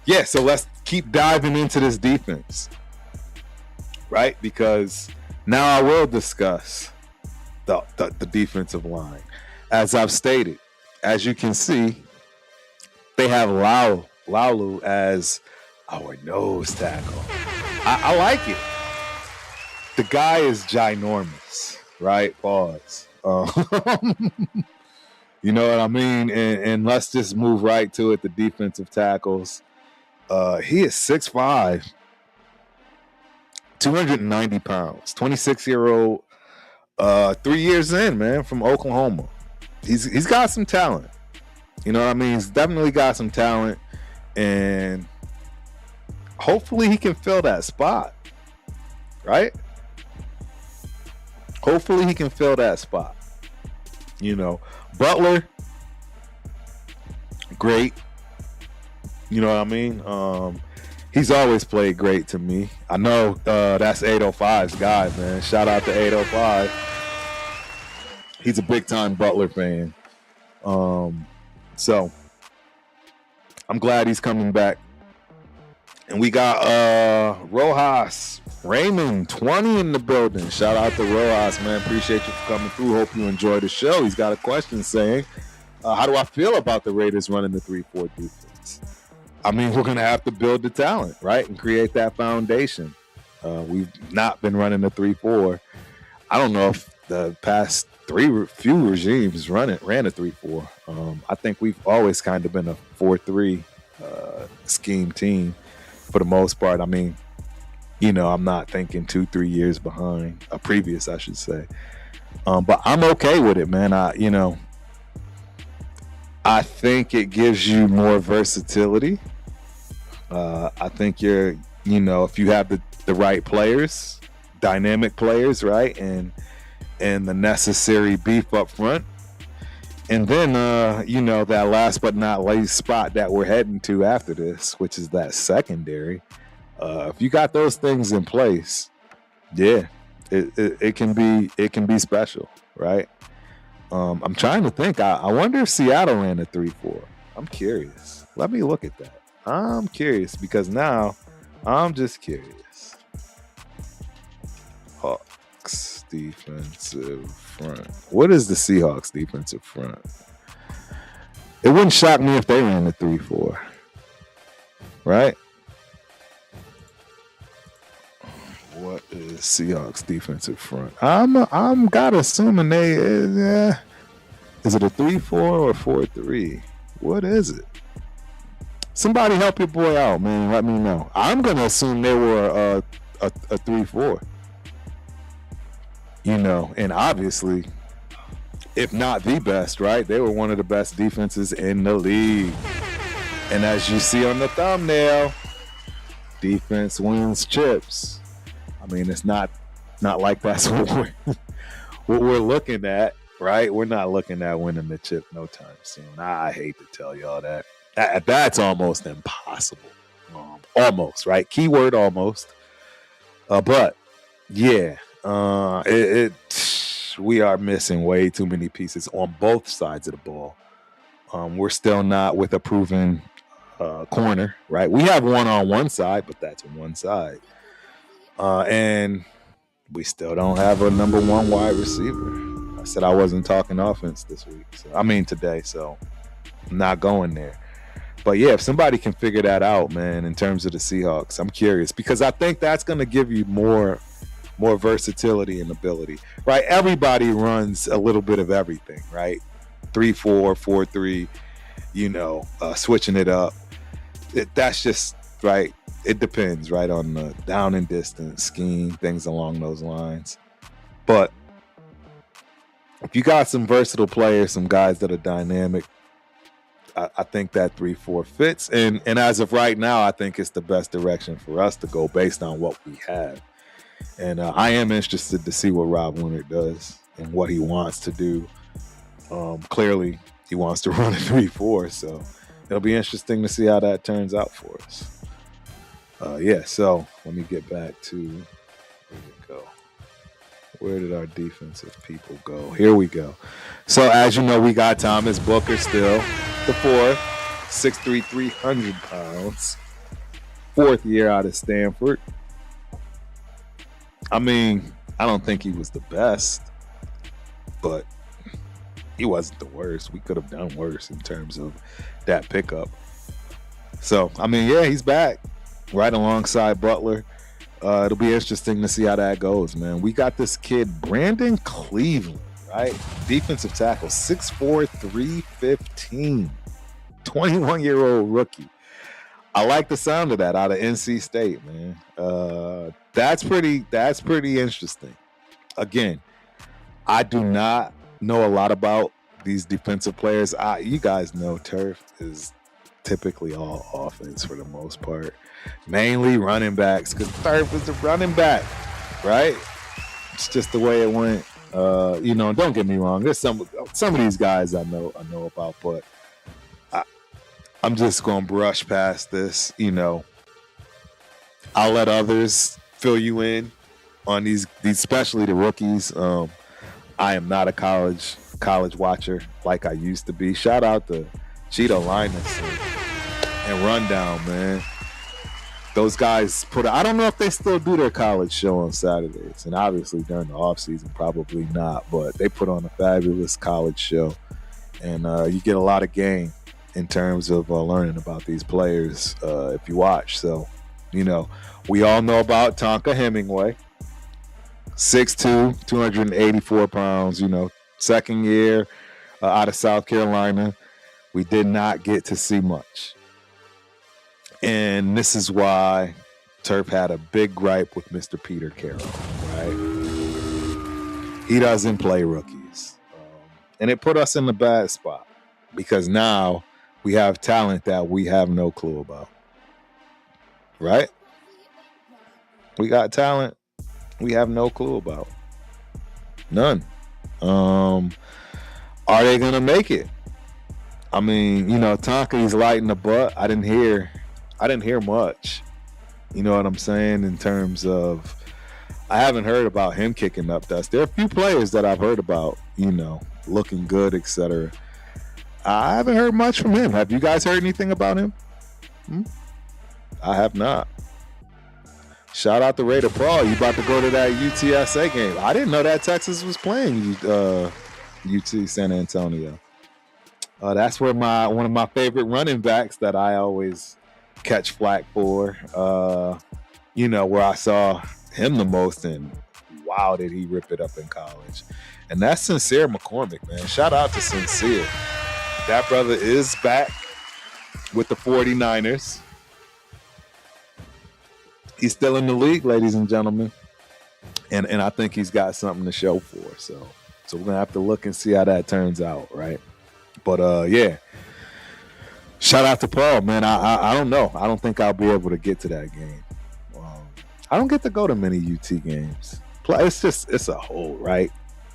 Yeah, so let's keep diving into this defense, right? Because now I will discuss the defensive line. As I've stated, as you can see, they have Laulu as our nose tackle. I like it. The guy is ginormous, right? Pause. You know what I mean? And let's just move right to it. The defensive tackles. He is 6'5", 290 pounds, 26-year-old, 3 years in, man, from Oklahoma. He's got some talent. You know what I mean? He's definitely got some talent, and hopefully he can fill that spot, right? Hopefully he can fill that spot. You know, Butler, great. You know what I mean? He's always played great to me. I know that's 805's guy, man. Shout out to 805. He's a big-time Butler fan. So I'm glad he's coming back. And we got Rojas Raymond 20 in the building. Shout out to Rojas, man. Appreciate you for coming through. Hope you enjoy the show. He's got a question saying, how do I feel about the Raiders running the 3-4 defense? I mean, we're going to have to build the talent, right, and create that foundation. We've not been running the 3-4. I don't know if the past few regimes ran a 3-4. I think we've always kind of been a 4-3 scheme team for the most part. I mean, you know, I'm not thinking 2-3 years behind a previous, I should say. But I'm okay with it, man. I think it gives you more versatility. I think if you have the right players, dynamic players, right, and the necessary beef up front, and then that last but not least spot that we're heading to after this, which is that secondary. If you got those things in place, yeah, it can be special, right? I'm trying to think. I wonder if Seattle ran a 3-4. I'm curious. Let me look at that. I'm curious because now I'm just curious. Hawks defensive front. What is the Seahawks defensive front? It wouldn't shock me if they ran a 3-4. Right? What is Seahawks defensive front? I'm gotta assuming they is it a 3-4 or 4-3? What is it? Somebody help your boy out, man. Let me know. I'm gonna assume they were a 3-4. You know, and obviously, if not the best, right? They were one of the best defenses in the league. And as you see on the thumbnail, defense wins chips. I mean, it's not like that's what we're looking at, right? We're not looking at winning the chip no time soon. I hate to tell y'all that. That's almost impossible. Almost, right? Keyword almost. But yeah, we are missing way too many pieces on both sides of the ball. We're still not with a proven corner, right? We have one on one side, but that's on one side. And we still don't have a number one wide receiver. I said I wasn't talking offense this week. Today, so I'm not going there. But yeah, if somebody can figure that out, man, in terms of the Seahawks, I'm curious because I think that's going to give you more versatility and ability, right? Everybody runs a little bit of everything, right? 3-4, 4-3, switching it up. That's just right. It depends, right, on the down and distance scheme, things along those lines. But if you got some versatile players, some guys that are dynamic, I think that 3-4 fits. And as of right now, I think it's the best direction for us to go based on what we have. And I am interested to see what Rob Leonard does and what he wants to do. Clearly, he wants to run a 3-4, so it'll be interesting to see how that turns out for us. So let me get back to where did it go? Where did our defensive people go? Here we go. So as you know, we got Thomas Booker still, the fourth, 6'3", 300 pounds, fourth year out of Stanford. I mean, I don't think he was the best, but he wasn't the worst. We could have done worse in terms of that pickup. So, I mean, yeah, he's back right alongside Butler. It'll be interesting to see how that goes, man. We got this kid, Brandon Cleveland, right? Defensive tackle, 6'4", 315, 21-year-old rookie. I like the sound of that out of NC State, man. That's pretty interesting. Again, I do not know a lot about these defensive players. You guys know Turf is typically all offense for the most part. Mainly running backs, because Turf is a running back, right? It's just the way it went. Don't get me wrong. There's some of these guys I know about, but I'm just gonna brush past this. I'll let others fill you in on these, especially the rookies. I am not a college watcher like I used to be. Shout out to Cheeto Linus and Rundown, man. Those guys I don't know if they still do their college show on Saturdays, and obviously during the off season, probably not, but they put on a fabulous college show, and you get a lot of game in terms of learning about these players if you watch. So, we all know about Tonka Hemingway, 6'2", 284 pounds, second year out of South Carolina. We did not get to see much. And this is why Turf had a big gripe with Mr. Peter Carroll, right? He doesn't play rookies. And it put us in a bad spot because now we have talent that we have no clue about, right? We got talent we have no clue about. None. Are they going to make it? Tonka, he's lighting the butt. I didn't hear much. You know what I'm saying? In terms of, I haven't heard about him kicking up dust. There are a few players that I've heard about, looking good, etc. I haven't heard much from him. Have you guys heard anything about him? I have not. Shout out to Raider Paul. You about to go to that UTSA game. I didn't know that Texas was playing UT San Antonio. That's where one of my favorite running backs that I always catch flack for, where I saw him the most, and wow, did he rip it up in college. And that's Sincere McCormick, man. Shout out to Sincere. That brother is back with the 49ers. He's still in the league, ladies and gentlemen. And I think he's got something to show for. So we're going to have to look and see how that turns out, right? But, yeah. Shout out to Paul, man. I don't know. I don't think I'll be able to get to that game. I don't get to go to many UT games. It's a whole, right?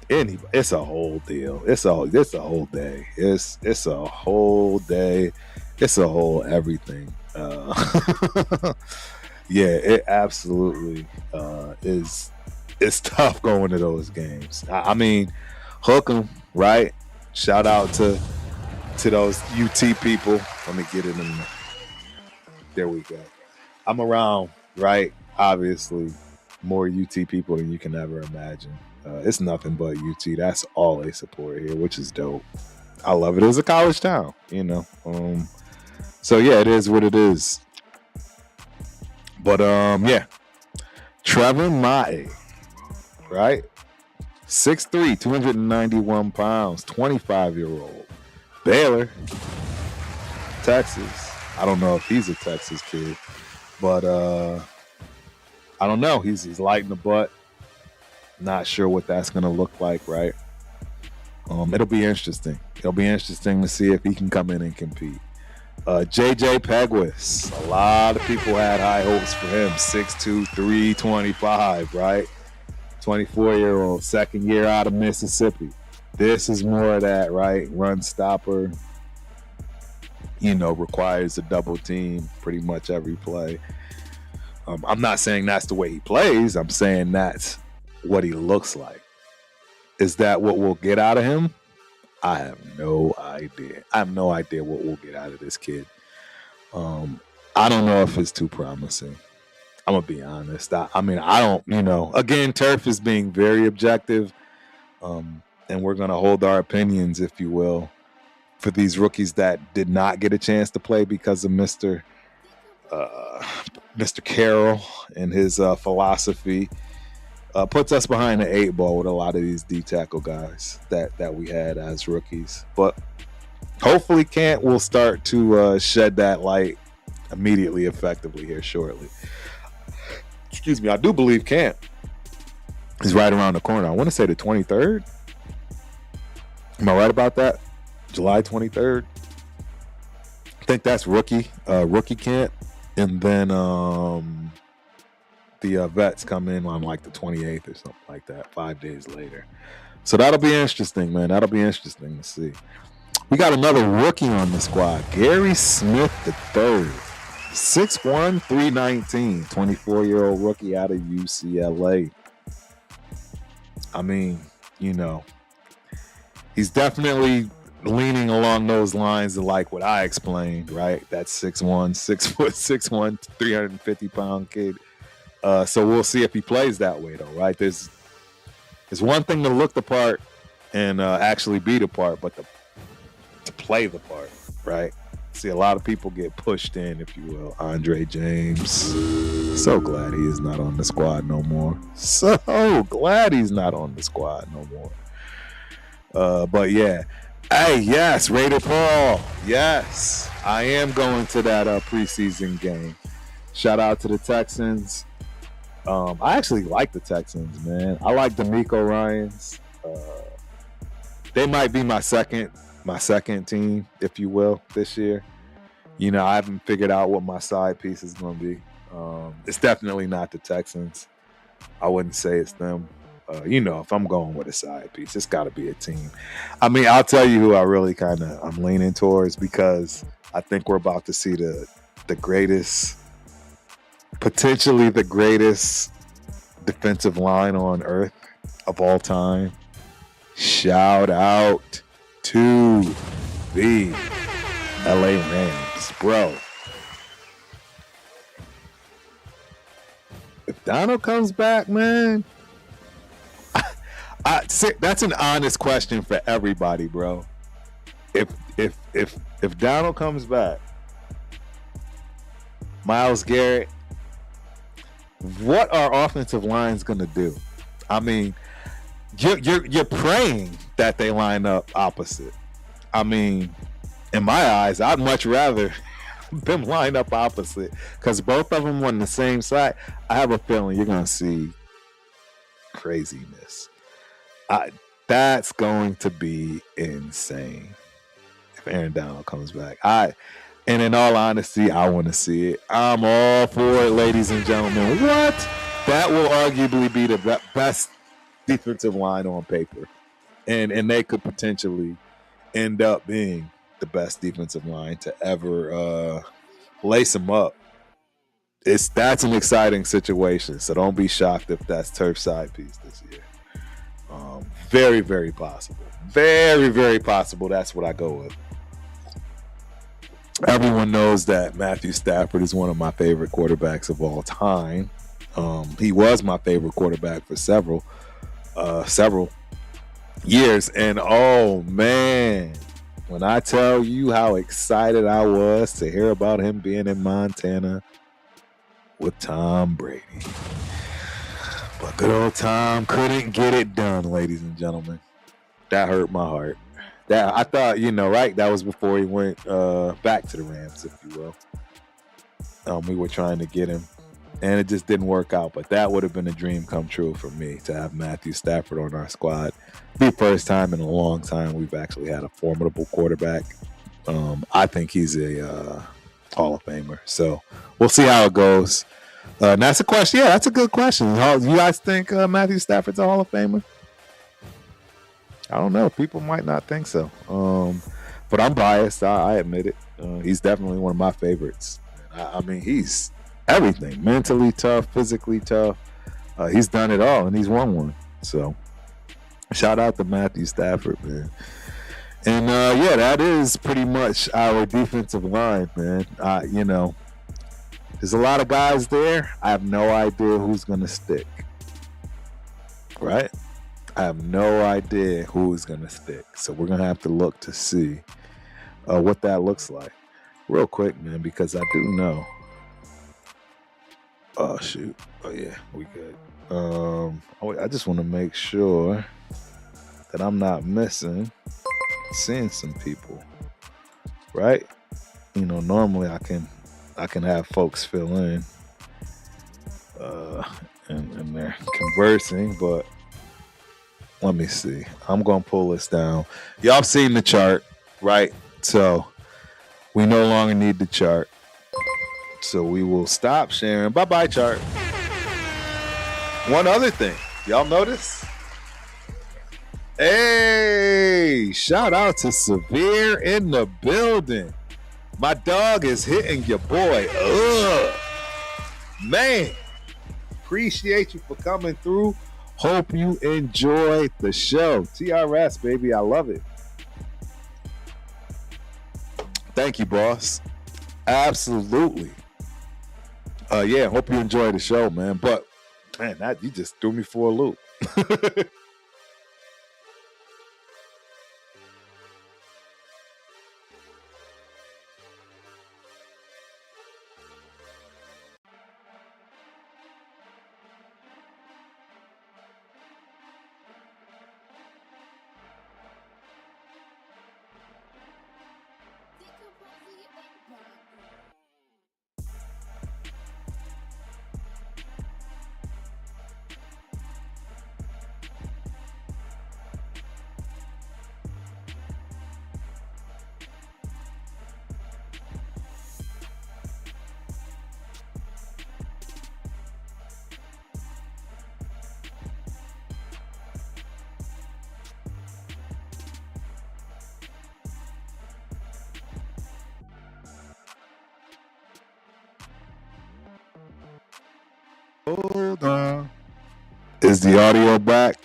It's a whole deal. It's a whole day. It's a whole day. It's a whole everything. Yeah, it absolutely is. It's tough going to those games. I mean, hook 'em, right? Shout out to those UT people. Let me get it in there. There we go. I'm around, right? Obviously, more UT people than you can ever imagine. It's nothing but UT. That's all they support here, which is dope. I love it. It's a college town, So yeah, it is what it is. But yeah, Trevor Mae, right? 6'3", 291 pounds, 25-year-old. Baylor, Texas. I don't know if he's a Texas kid, but I don't know. He's light in the butt. Not sure what that's going to look like, right? It'll be interesting. It'll be interesting to see if he can come in and compete. JJ Pegues. A lot of people had high hopes for him. 6'2", 325, right? 24-year-old, second year out of Mississippi. This is more of that, right? Run stopper. Requires a double team pretty much every play. I'm not saying that's the way he plays. I'm saying that's what he looks like. Is that what we'll get out of him? I have no idea. I have no idea what we'll get out of this kid. I don't know if it's too promising. I'm going to be honest. I don't, again, Turf is being very objective. And we're going to hold our opinions, if you will, for these rookies that did not get a chance to play because of Mr. Carroll and his philosophy. Puts us behind the 8 ball with a lot of these D-tackle guys that we had as rookies. But hopefully Kent will start to shed that light immediately, effectively here shortly. Excuse me. I do believe Kent is right around the corner. I want to say the 23rd. Am I right about that? July 23rd. I think that's rookie Kent. And then the vets come in on like the 28th or something like that, 5 days later. So that'll be interesting, man. That'll be interesting to see. We got another rookie on the squad, Gary Smith III, 6'1", 319, 24-year-old rookie out of UCLA. I mean, he's definitely leaning along those lines of like what I explained, right? That's 6'1", 6'1", 350-pound kid. So we'll see if he plays that way, though, right? There's one thing to look the part and actually be the part, but to play the part, right? See, a lot of people get pushed in, if you will. Andre James. So glad he is not on the squad no more. So glad he's not on the squad no more. But yeah. Hey, yes, Raider Paul. Yes, I am going to that preseason game. Shout out to the Texans. I actually like the Texans, man. I like D'Amico Ryans. They might be my second team, if you will, this year. I haven't figured out what my side piece is going to be. It's definitely not the Texans. I wouldn't say it's them. If I'm going with a side piece, it's got to be a team. I mean, I'll tell you who I really I'm leaning towards, because I think we're about to see the greatest potentially the greatest defensive line on earth of all time. Shout out to the LA Rams, bro. If Donald comes back, man, that's an honest question for everybody, bro. If Donald comes back, Myles Garrett, what are offensive lines gonna do? I mean, you're praying that they line up opposite. I mean, in my eyes, I'd much rather them line up opposite because both of them on the same side. I have a feeling you're gonna see craziness. That's going to be insane if Aaron Donald comes back. And in all honesty, I want to see it. I'm all for it, ladies and gentlemen. What? That will arguably be the best defensive line on paper. And they could potentially end up being the best defensive line to ever lace them up. That's an exciting situation. So don't be shocked if that's turf side piece this year. Very, very possible. Very, very possible. That's what I go with. Everyone knows that Matthew Stafford is one of my favorite quarterbacks of all time. He was my favorite quarterback for several years. And oh man, when I tell you how excited I was to hear about him being in Montana with Tom Brady. But good old Tom couldn't get it done, ladies and gentlemen. That hurt my heart. That I thought, right? That was before he went back to the Rams, if you will. We were trying to get him, and it just didn't work out. But that would have been a dream come true for me to have Matthew Stafford on our squad. Be the first time in a long time we've actually had a formidable quarterback. I think he's a Hall of Famer. So we'll see how it goes. And that's a question. Yeah, that's a good question. You guys think Matthew Stafford's a Hall of Famer? I don't know. People might not think so. But I'm biased. I admit it. He's definitely one of my favorites. I mean, he's everything. Mentally tough, physically tough. He's done it all, and he's won one. So shout out to Matthew Stafford, man. And, that is pretty much our defensive line, man. There's a lot of guys there. I have no idea who's going to stick. Right? I have no idea who's going to stick. So we're going to have to look to see what that looks like. Real quick, man, because I do know. Oh, shoot. Oh, yeah, we good. I just want to make sure that I'm not seeing some people. Right? Normally I can have folks fill in and they're conversing, but let me see. I'm going to pull this down. Y'all have seen the chart, right? So we no longer need the chart. So we will stop sharing. Bye-bye, chart. One other thing. Y'all notice? Hey, shout out to Severe in the building. My dog is hitting your boy. Man, appreciate you for coming through. Hope you enjoyed the show. TRS, baby, I love it. Thank you, boss. Absolutely. Hope you enjoyed the show, man. But, man, you just threw me for a loop. Is the audio back?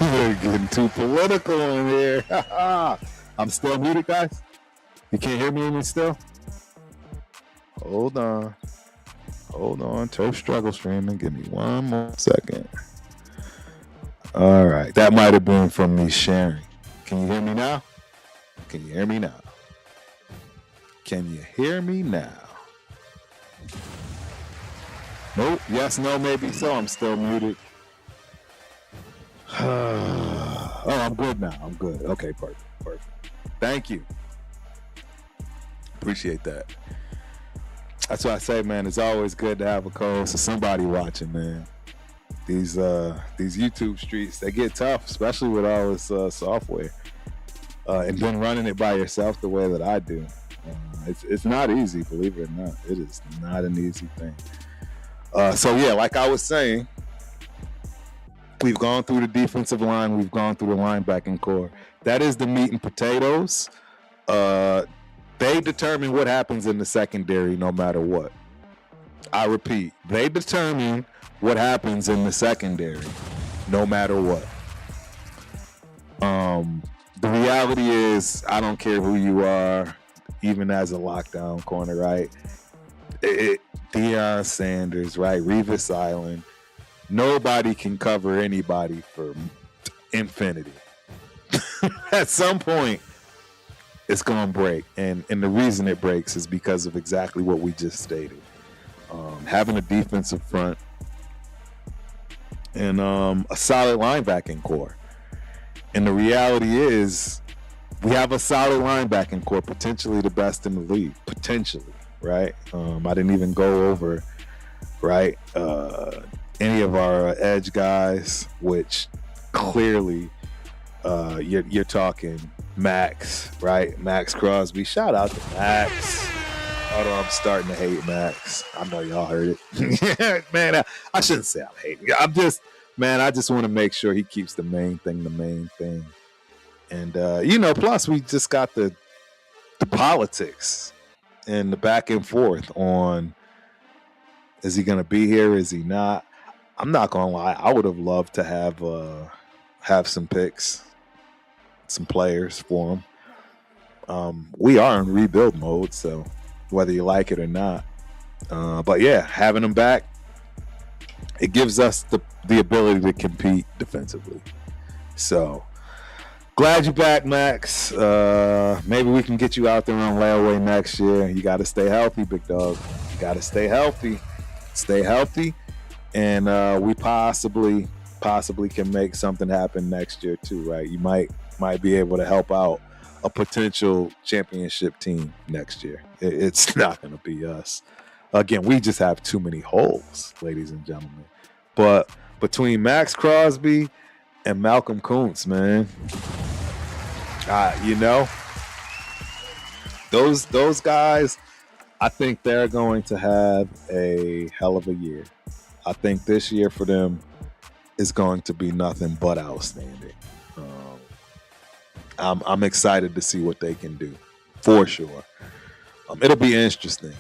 We're getting too political in here. I'm still muted, guys. You can't hear me still? Hold on. Turf struggle streaming. Give me one more second. All right. That might have been from me sharing. Can you hear me now? Can you hear me now? Can you hear me now? Nope. Yes, no, maybe so. I'm still muted. Oh, I'm good now. I'm good. Okay, perfect. Thank you. Appreciate that. That's why I say, man, it's always good to have a co-host or somebody watching, man. These YouTube streets, they get tough, especially with all this software. And then running it by yourself the way that I do. It's not easy, believe it or not. It is not an easy thing. So, yeah, like I was saying, we've gone through the defensive line. We've gone through the linebacking core. That is the meat and potatoes. They determine what happens in the secondary no matter what. I repeat, they determine what happens in the secondary no matter what. The reality is, I don't care who you are, even as a lockdown corner, right? Deion Sanders, right? Revis Island. Nobody can cover anybody for infinity. At some point, it's going to break. And the reason it breaks is because of exactly what we just stated. Having a defensive front and a solid linebacking core. And the reality is, we have a solid linebacking core, potentially the best in the league. Potentially, right? I didn't even go over, right, any of our edge guys, which clearly you're talking Maxx, right? Maxx Crosby. Shout out to Maxx. Although I'm starting to hate Maxx. I know y'all heard it. Man, I shouldn't say I'm hating. I just want to make sure he keeps the main thing the main thing. And, plus we just got the politics and the back and forth on, is he going to be here? Is he not? I'm not going to lie. I would have loved to have some picks, some players for him. We are in rebuild mode, so whether you like it or not. But yeah, having him back, it gives us the ability to compete defensively. So glad you're back, Maxx. Maybe we can get you out there on layaway next year. You got to stay healthy, big dog. You got to stay healthy. Stay healthy. And we possibly can make something happen next year too, right? You might be able to help out a potential championship team next year. It's not going to be us. Again, we just have too many holes, ladies and gentlemen. But between Maxx Crosby and Malcolm Kuntz, man, those guys, I think they're going to have a hell of a year. I think this year for them is going to be nothing but outstanding. I'm excited to see what they can do, for sure. It'll be interesting.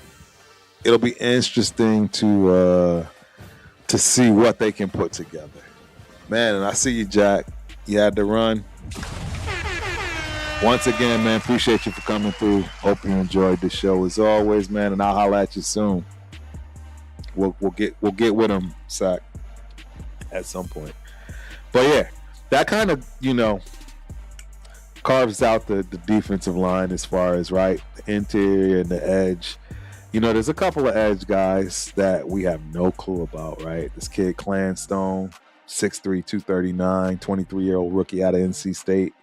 It'll be interesting to see what they can put together. Man, and I see you, Jack. You had to run. Once again, man, appreciate you for coming through. Hope you enjoyed the show as always, man, and I'll holler at you soon. We'll get with him, Sack, at some point. But yeah, that kind of, carves out the defensive line as far as, right, the interior and the edge. There's a couple of edge guys that we have no clue about, right? This kid, Clanstone, 6'3", 239, 23-year-old rookie out of NC State.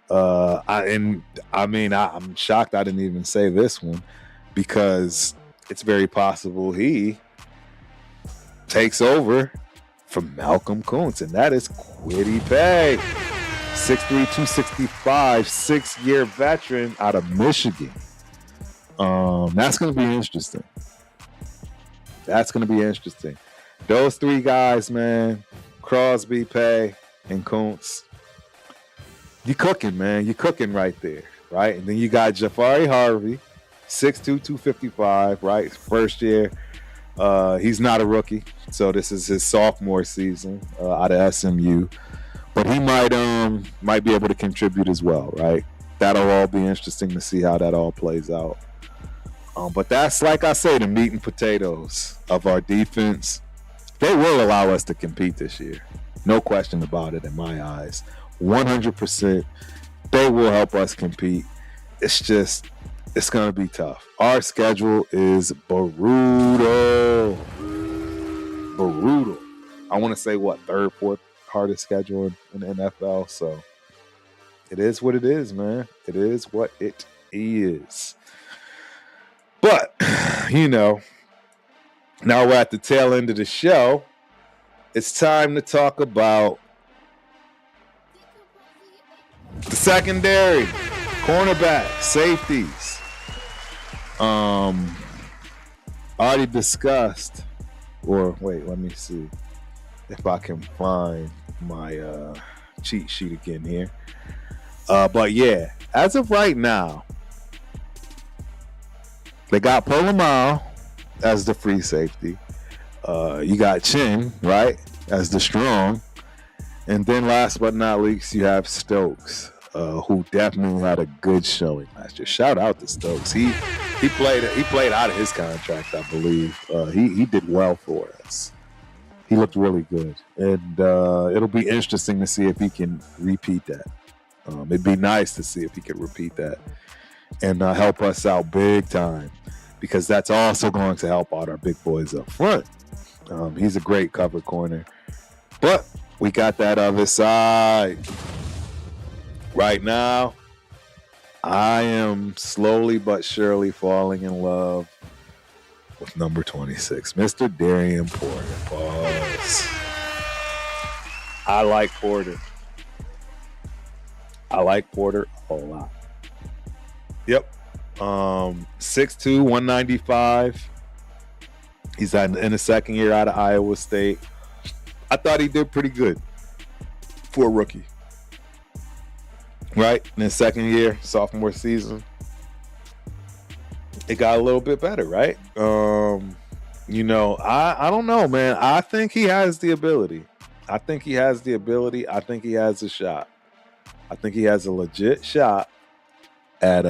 I'm shocked I didn't even say this one, because it's very possible he takes over from Malcolm Kuntz, and that is Kwity Paye. 6'3", 265, 6-year veteran out of Michigan. That's going to be interesting. Those three guys, man, Crosby, Paye, and Kuntz, you cooking, man. You cooking right there, right? And then you got Jafari Harvey, 6'2", 255, right? First year He's not a rookie, so this is his sophomore season out of SMU. But he might be able to contribute as well, right? That'll all be interesting to see how that all plays out. But that's, like I say, the meat and potatoes of our defense. They will allow us to compete this year. No question about it in my eyes. 100%. They will help us compete. It's going to be tough. Our schedule is brutal. Brutal. I want to say, third, fourth hardest schedule in the NFL. So it is what it is, man. It is what it is. But, now we're at the tail end of the show. It's time to talk about the secondary, cornerback, safeties. Already discussed, or wait, let me see if I can find my cheat sheet again here. But yeah, as of right now, they got Polamalu as the free safety. You got Chin, right, as the strong. And then last but not least, you have Stokes, who definitely had a good showing last year. Shout out to Stokes. He played out of his contract, I believe. He did well for us. He looked really good. And it'll be interesting to see if he can repeat that. It'd be nice to see if he could repeat that and help us out big time, because that's also going to help out our big boys up front. He's a great cover corner. But we got that other side. Right now, I am slowly but surely falling in love with number 26, Mr. Darian Porter. Boss. I like Porter. I like Porter a lot. Yep. 6'2", 195. He's in the second year out of Iowa State. I thought he did pretty good for a rookie. Right? In his second year, sophomore season, it got a little bit better, right? I don't know, man. I think he has the ability. I think he has a shot. I think he has a legit shot at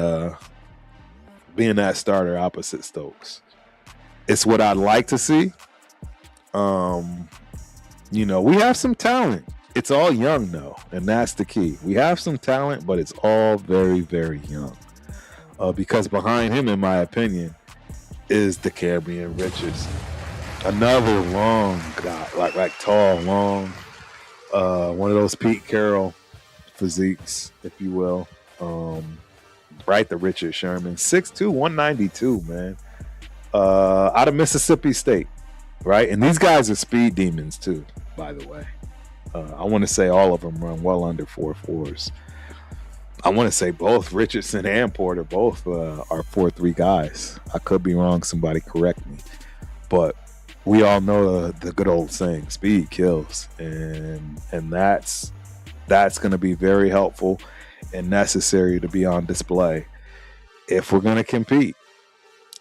being that starter opposite Stokes. It's what I'd like to see. We have some talent. It's all young, though, and that's the key. We have some talent, but it's all very, very young. Because behind him, in my opinion, is the Cambrian Richardson. Another long guy, like tall, long. One of those Pete Carroll physiques, if you will. Right, the Richard Sherman. 6'2", 192, man. Out of Mississippi State, right? And these guys are speed demons, too, by the way. I want to say all of them run well under 4.4s. I want to say both Richardson and Porter both are 4.3 guys. I could be wrong. Somebody correct me. But we all know the good old saying, speed kills. And that's going to be very helpful and necessary to be on display if we're going to compete.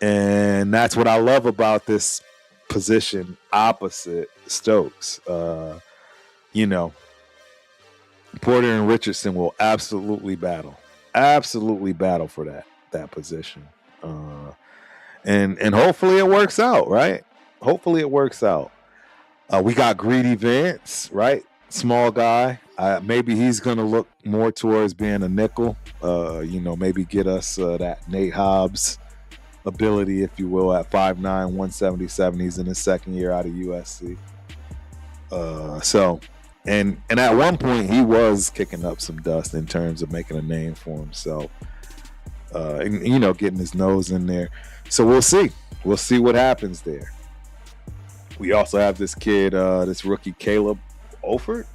And that's what I love about this position opposite Stokes. Porter and Richardson will absolutely battle for that position. And hopefully it works out, right? Hopefully it works out. We got Greedy Vance, right? Small guy. Maybe he's going to look more towards being a nickel. Maybe get us that Nate Hobbs ability, if you will, at 5'9", 177. He's in his second year out of USC. And at one point he was kicking up some dust in terms of making a name for himself. Getting his nose in there. So we'll see. We'll see what happens there. We also have this kid, this rookie Caleb Olford.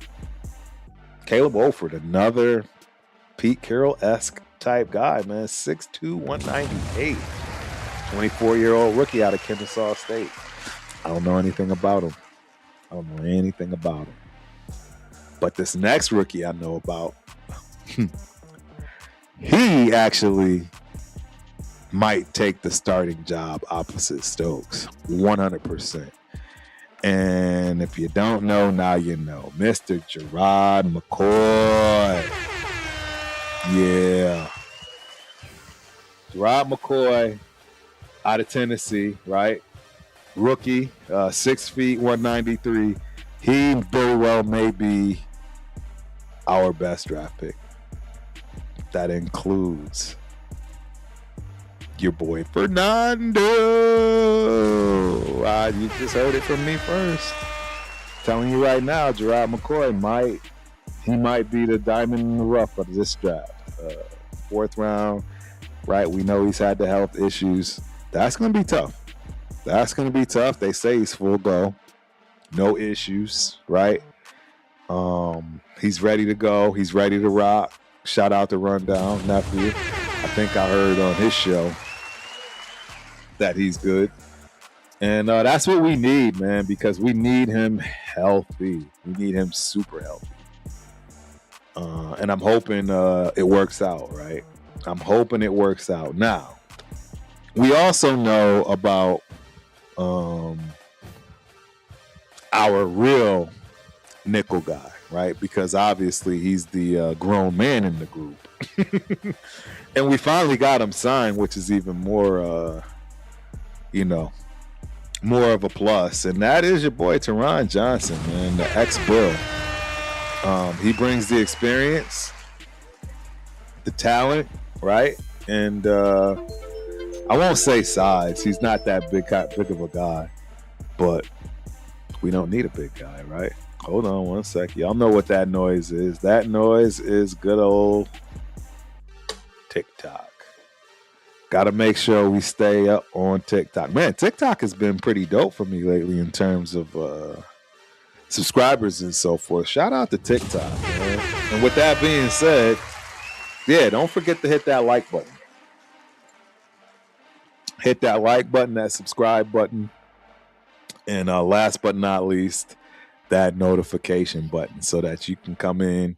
Another Pete Carroll-esque type guy, man. 6'2", 198. 24-year-old rookie out of Kennesaw State. I don't know anything about him. But this next rookie I know about, he actually might take the starting job opposite Stokes. 100%. And if you don't know, now you know. Mr. Gerard McCoy. Yeah. Gerard McCoy out of Tennessee, right? Rookie, 6 feet, 193. He very well may be our best draft pick. That includes your boy Fernando. You just heard it from me first. Telling you right now, Gerard McCoy might be the diamond in the rough of this draft. 4th round, right? We know he's had the health issues. That's going to be tough. They say he's full go. No issues, right? He's ready to go. He's ready to rock. Shout out to Rundown nephew. I think I heard on his show that he's good. And that's what we need, man, because we need him healthy. We need him super healthy. And I'm hoping it works out, right? I'm hoping it works out. Now, we also know about our real nickel guy, right? Because obviously he's the grown man in the group. And we finally got him signed, which is even more, more of a plus. And that is your boy, Teron Johnson, man, the ex-Bill. He brings the experience, the talent, right? And I won't say size. He's not that big of a guy. But we don't need a big guy, right? Hold on one sec. Y'all know what that noise is. That noise is good old TikTok. Got to make sure we stay up on TikTok. Man, TikTok has been pretty dope for me lately in terms of subscribers and so forth. Shout out to TikTok, man. And with that being said, yeah, don't forget to hit that like button. Hit that like button, that subscribe button. And last but not least, that notification button so that you can come in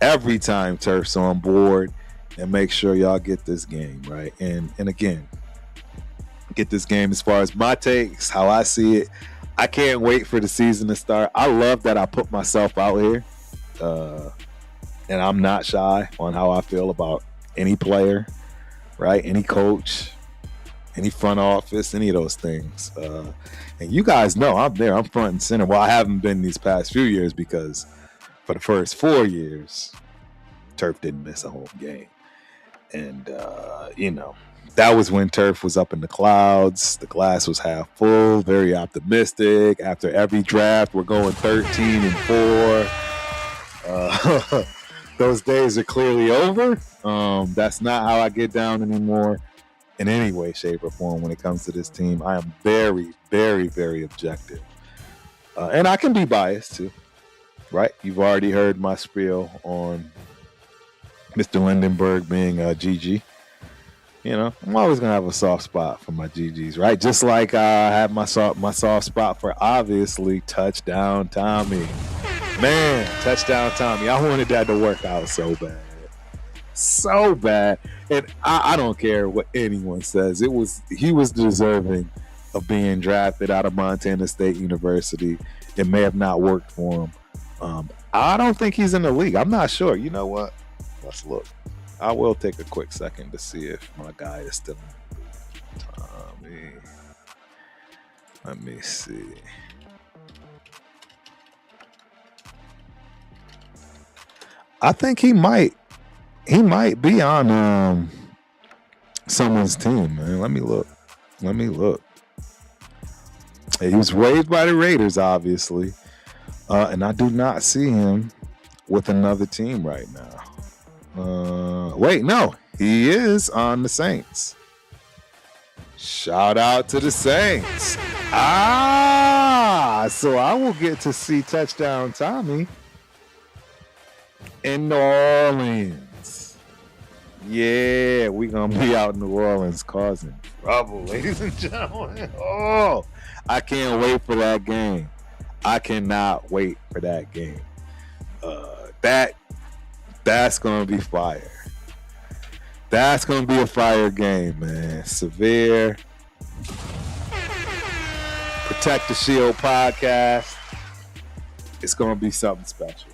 every time Turf's on board and make sure y'all get this game, right? And again, get this game as far as my takes, how I see it. I can't wait for the season to start. I love that I put myself out here. And I'm not shy on how I feel about any player, right? Any coach, any front office, any of those things. And you guys know I'm there. I'm front and center. Well, I haven't been these past few years because for the first 4 years, Turf didn't miss a home game. And, that was when Turf was up in the clouds. The glass was half full, very optimistic. After every draft, we're going 13-4. Those days are clearly over. That's not how I get down anymore in any way, shape, or form when it comes to this team. I am very, very, very objective. And I can be biased too, right? You've already heard my spiel on Mr. Lindenberg being GG. I'm always going to have a soft spot for my GGs, right? Just like I have my soft spot for, obviously, Touchdown Tommy. Man, Touchdown Tommy. I wanted that to work out so bad. So bad. And I don't care what anyone says. He was deserving of being drafted out of Montana State University. It may have not worked for him. I don't think he's in the league. I'm not sure. You know what? Let's look. I will take a quick second to see if my guy is still in the league. Tommy. Let me see. I think he might be on someone's team, man. Let me look. He was waived by the Raiders, obviously. And I do not see him with another team right now. Wait, no. He is on the Saints. Shout out to the Saints. So I will get to see Touchdown Tommy in New Orleans. Yeah, we're going to be out in New Orleans causing trouble, ladies and gentlemen. Oh, I can't wait for that game. I cannot wait for that game. That's going to be fire. That's going to be a fire game, man. Severe. Protect the Shield podcast. It's going to be something special.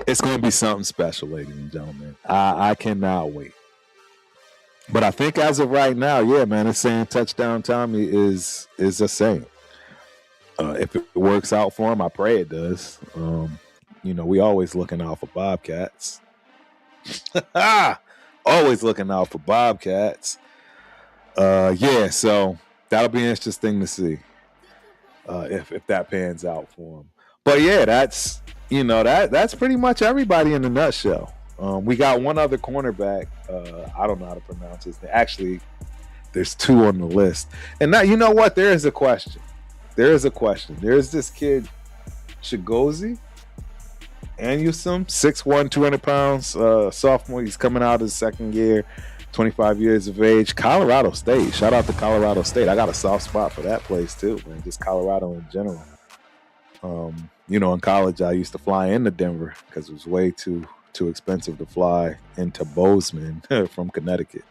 It's going to be something special, ladies and gentlemen. I cannot wait. But I think as of right now, yeah, man, it's saying touchdown Tommy is a saint. If it works out for him, I pray it does. We always looking out for Bobcats. Always looking out for Bobcats. So that'll be interesting to see if that pans out for him. But yeah, that's pretty much everybody in a nutshell. We got one other cornerback. I don't know how to pronounce his name. Actually, there's two on the list. And now, you know what? There is a question. There's this kid, Chigozie Anyusum, 6'1", 200 pounds, sophomore. He's coming out his second year, 25 years of age. Colorado State. Shout out to Colorado State. I got a soft spot for that place too, man. Just Colorado in general. In college, I used to fly into Denver because it was way too expensive to fly into Bozeman from Connecticut.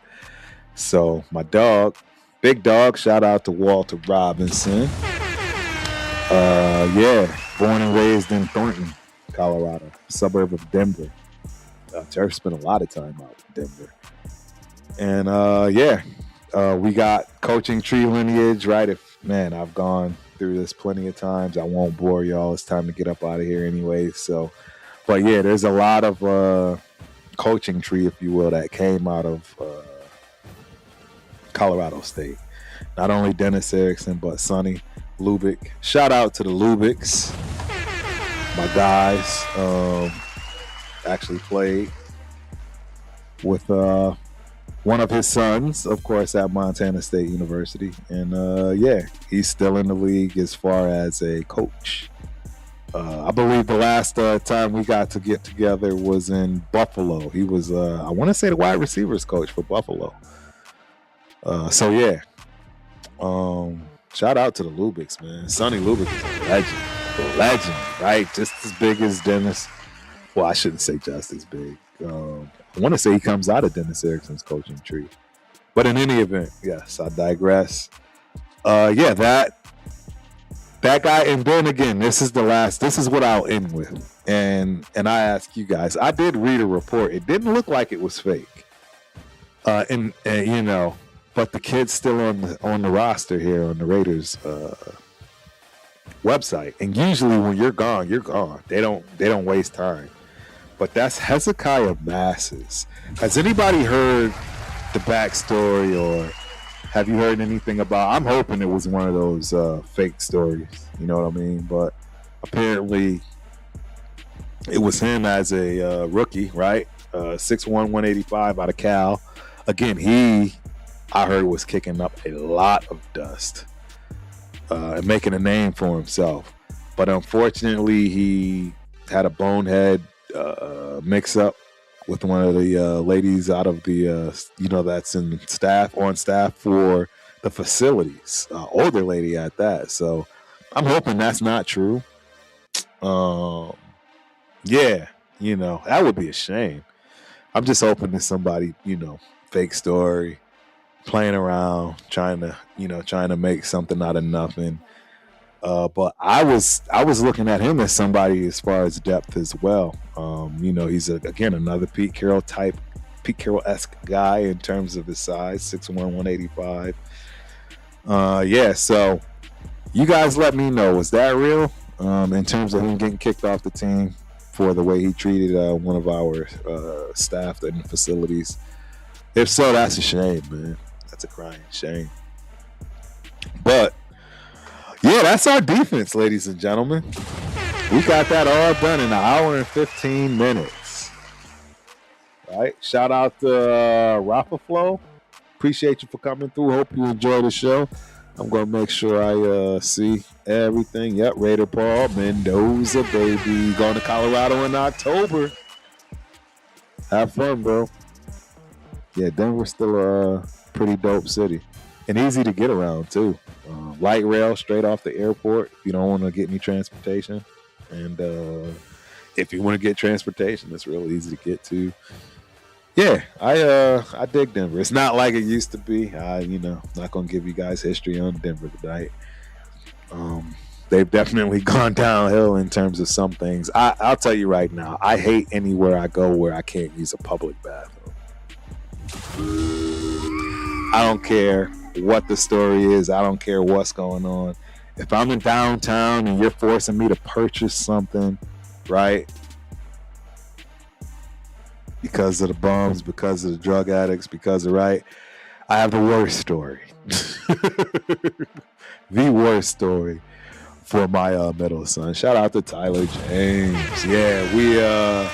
So my dog, big dog, shout out to Walter Robinson. Born and raised in Thornton, Colorado, suburb of Denver. Turf spent a lot of time out in Denver. And we got coaching tree lineage, right? I've gone through this plenty of times. I won't bore y'all. It's time to get up out of here anyway. So, but yeah, there's a lot of coaching tree, if you will, that came out of Colorado State. Not only Dennis Erickson, but Sonny Lubick. Shout out to the Lubicks, my guys. Actually played with one of his sons, of course, at Montana State University. And he's still in the league as far as a coach. I believe the last time we got to get together was in Buffalo. He was, I want to say, the wide receivers coach for Buffalo. Shout out to the Lubicks, man. Sonny Lubick is a legend, right? Just as big as Dennis. Well, I shouldn't say just as big. I want to say he comes out of Dennis Erickson's coaching tree. But in any event, yes, I digress. That guy, and then again, this is what I'll end with. And I ask you guys, I did read a report. It didn't look like it was fake. But the kid's still on the roster here on the Raiders website. And usually when you're gone, you're gone. They don't waste time. But that's Hezekiah Masses. Has anybody heard the backstory, or have you heard anything about? I'm hoping it was one of those fake stories. You know what I mean? But apparently, it was him as a rookie, right? 6'1", 185 out of Cal. Again, I heard, was kicking up a lot of dust and making a name for himself. But unfortunately, he had a bonehead mix-up with one of the ladies out of the, that's on staff for the facilities. Older lady at that. So I'm hoping that's not true. That would be a shame. I'm just hoping that somebody, fake story, playing around, trying to make something out of nothing. But I was looking at him as somebody as far as depth as well. He's another Pete Carroll-esque guy in terms of his size, 6'1", 185. So you guys let me know, was that real? In terms of him getting kicked off the team for the way he treated one of our staff in the facilities. If so, that's a shame, man. That's a crying shame. But yeah, that's our defense, ladies and gentlemen. We got that all done in an hour and 15 minutes. All right. Shout out to Rafa Flow. Appreciate you for coming through. Hope you enjoy the show. I'm going to make sure I see everything. Yep, Raider Paul, Mendoza, baby. Going to Colorado in October. Have fun, bro. Yeah, Denver's still a pretty dope city. And easy to get around, too. Light rail straight off the airport if you don't want to get any transportation. And if you want to get transportation, it's real easy to get to. Yeah, I dig Denver. It's not like it used to be. Not gonna give you guys history on Denver tonight. They've definitely gone downhill in terms of some things. I'll tell you right now, I hate anywhere I go where I can't use a public bathroom. I don't care what the story is. I don't care what's going on. If I'm in downtown and you're forcing me to purchase something, right? Because of the bums, because of the drug addicts, I have the worst story. The worst story for my middle son. Shout out to Tyler James. Yeah,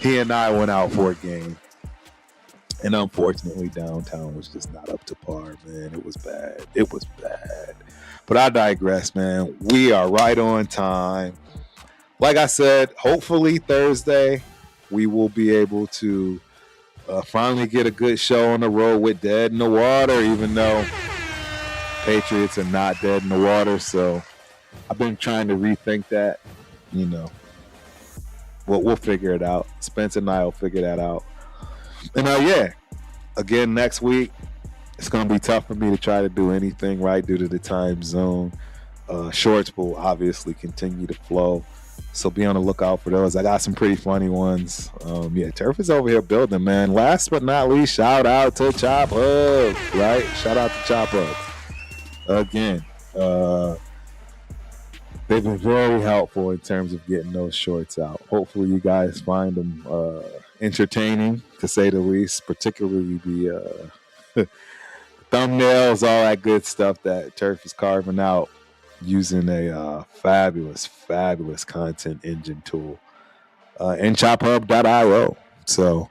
he and I went out for a game. And unfortunately, downtown was just not up to par, man. It was bad. But I digress, man. We are right on time. Like I said, hopefully Thursday, we will be able to finally get a good show on the road with Dead in the Water, even though Patriots are not dead in the water. So I've been trying to rethink that. We'll figure it out. Spence and I will figure that out. And again, next week, it's going to be tough for me to try to do anything right due to the time zone. Shorts will obviously continue to flow. So be on the lookout for those. I got some pretty funny ones. Turf is over here building, man. Last but not least, shout out to Chop Up, right? Shout out to Chop Up. Again, they've been very helpful in terms of getting those shorts out. Hopefully you guys find them entertaining, to say the least, particularly the thumbnails, all that good stuff that Turf is carving out using a fabulous content engine tool and chophub.io. So,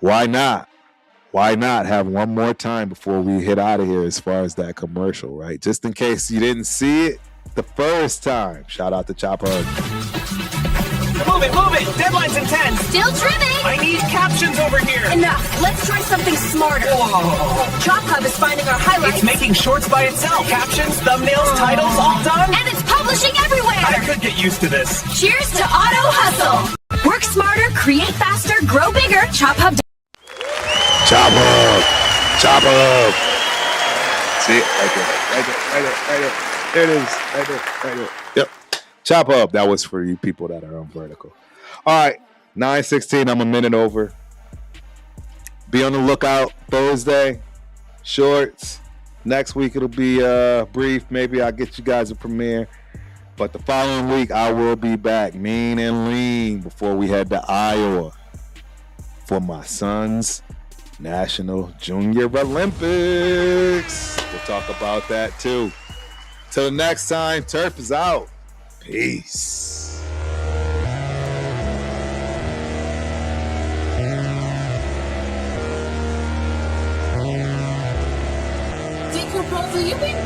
why not have one more time before we hit out of here as far as that commercial, right? Just in case you didn't see it the first time. Shout out to Chop Hub. Move it! Deadline's in 10. Still trimming. I need captions over here. Enough. Let's try something smarter. Whoa. Chop Hub is finding our highlights. It's making shorts by itself. Captions, thumbnails, titles, all done. And it's publishing everywhere. I could get used to this. Cheers to Auto Hustle. Work smarter, create faster, grow bigger. Chop Hub. Chop Hub. See it? Right there. There it is. Right there. Yep. Chop Up. That was for you people that are on vertical. All right. 9:16. I'm a minute over. Be on the lookout Thursday. Shorts. Next week it'll be brief. Maybe I'll get you guys a premiere. But the following week I will be back mean and lean before we head to Iowa for my son's National Junior Olympics. We'll talk about that too. Till next time, Turf is out. Peace. Think we're both leaving?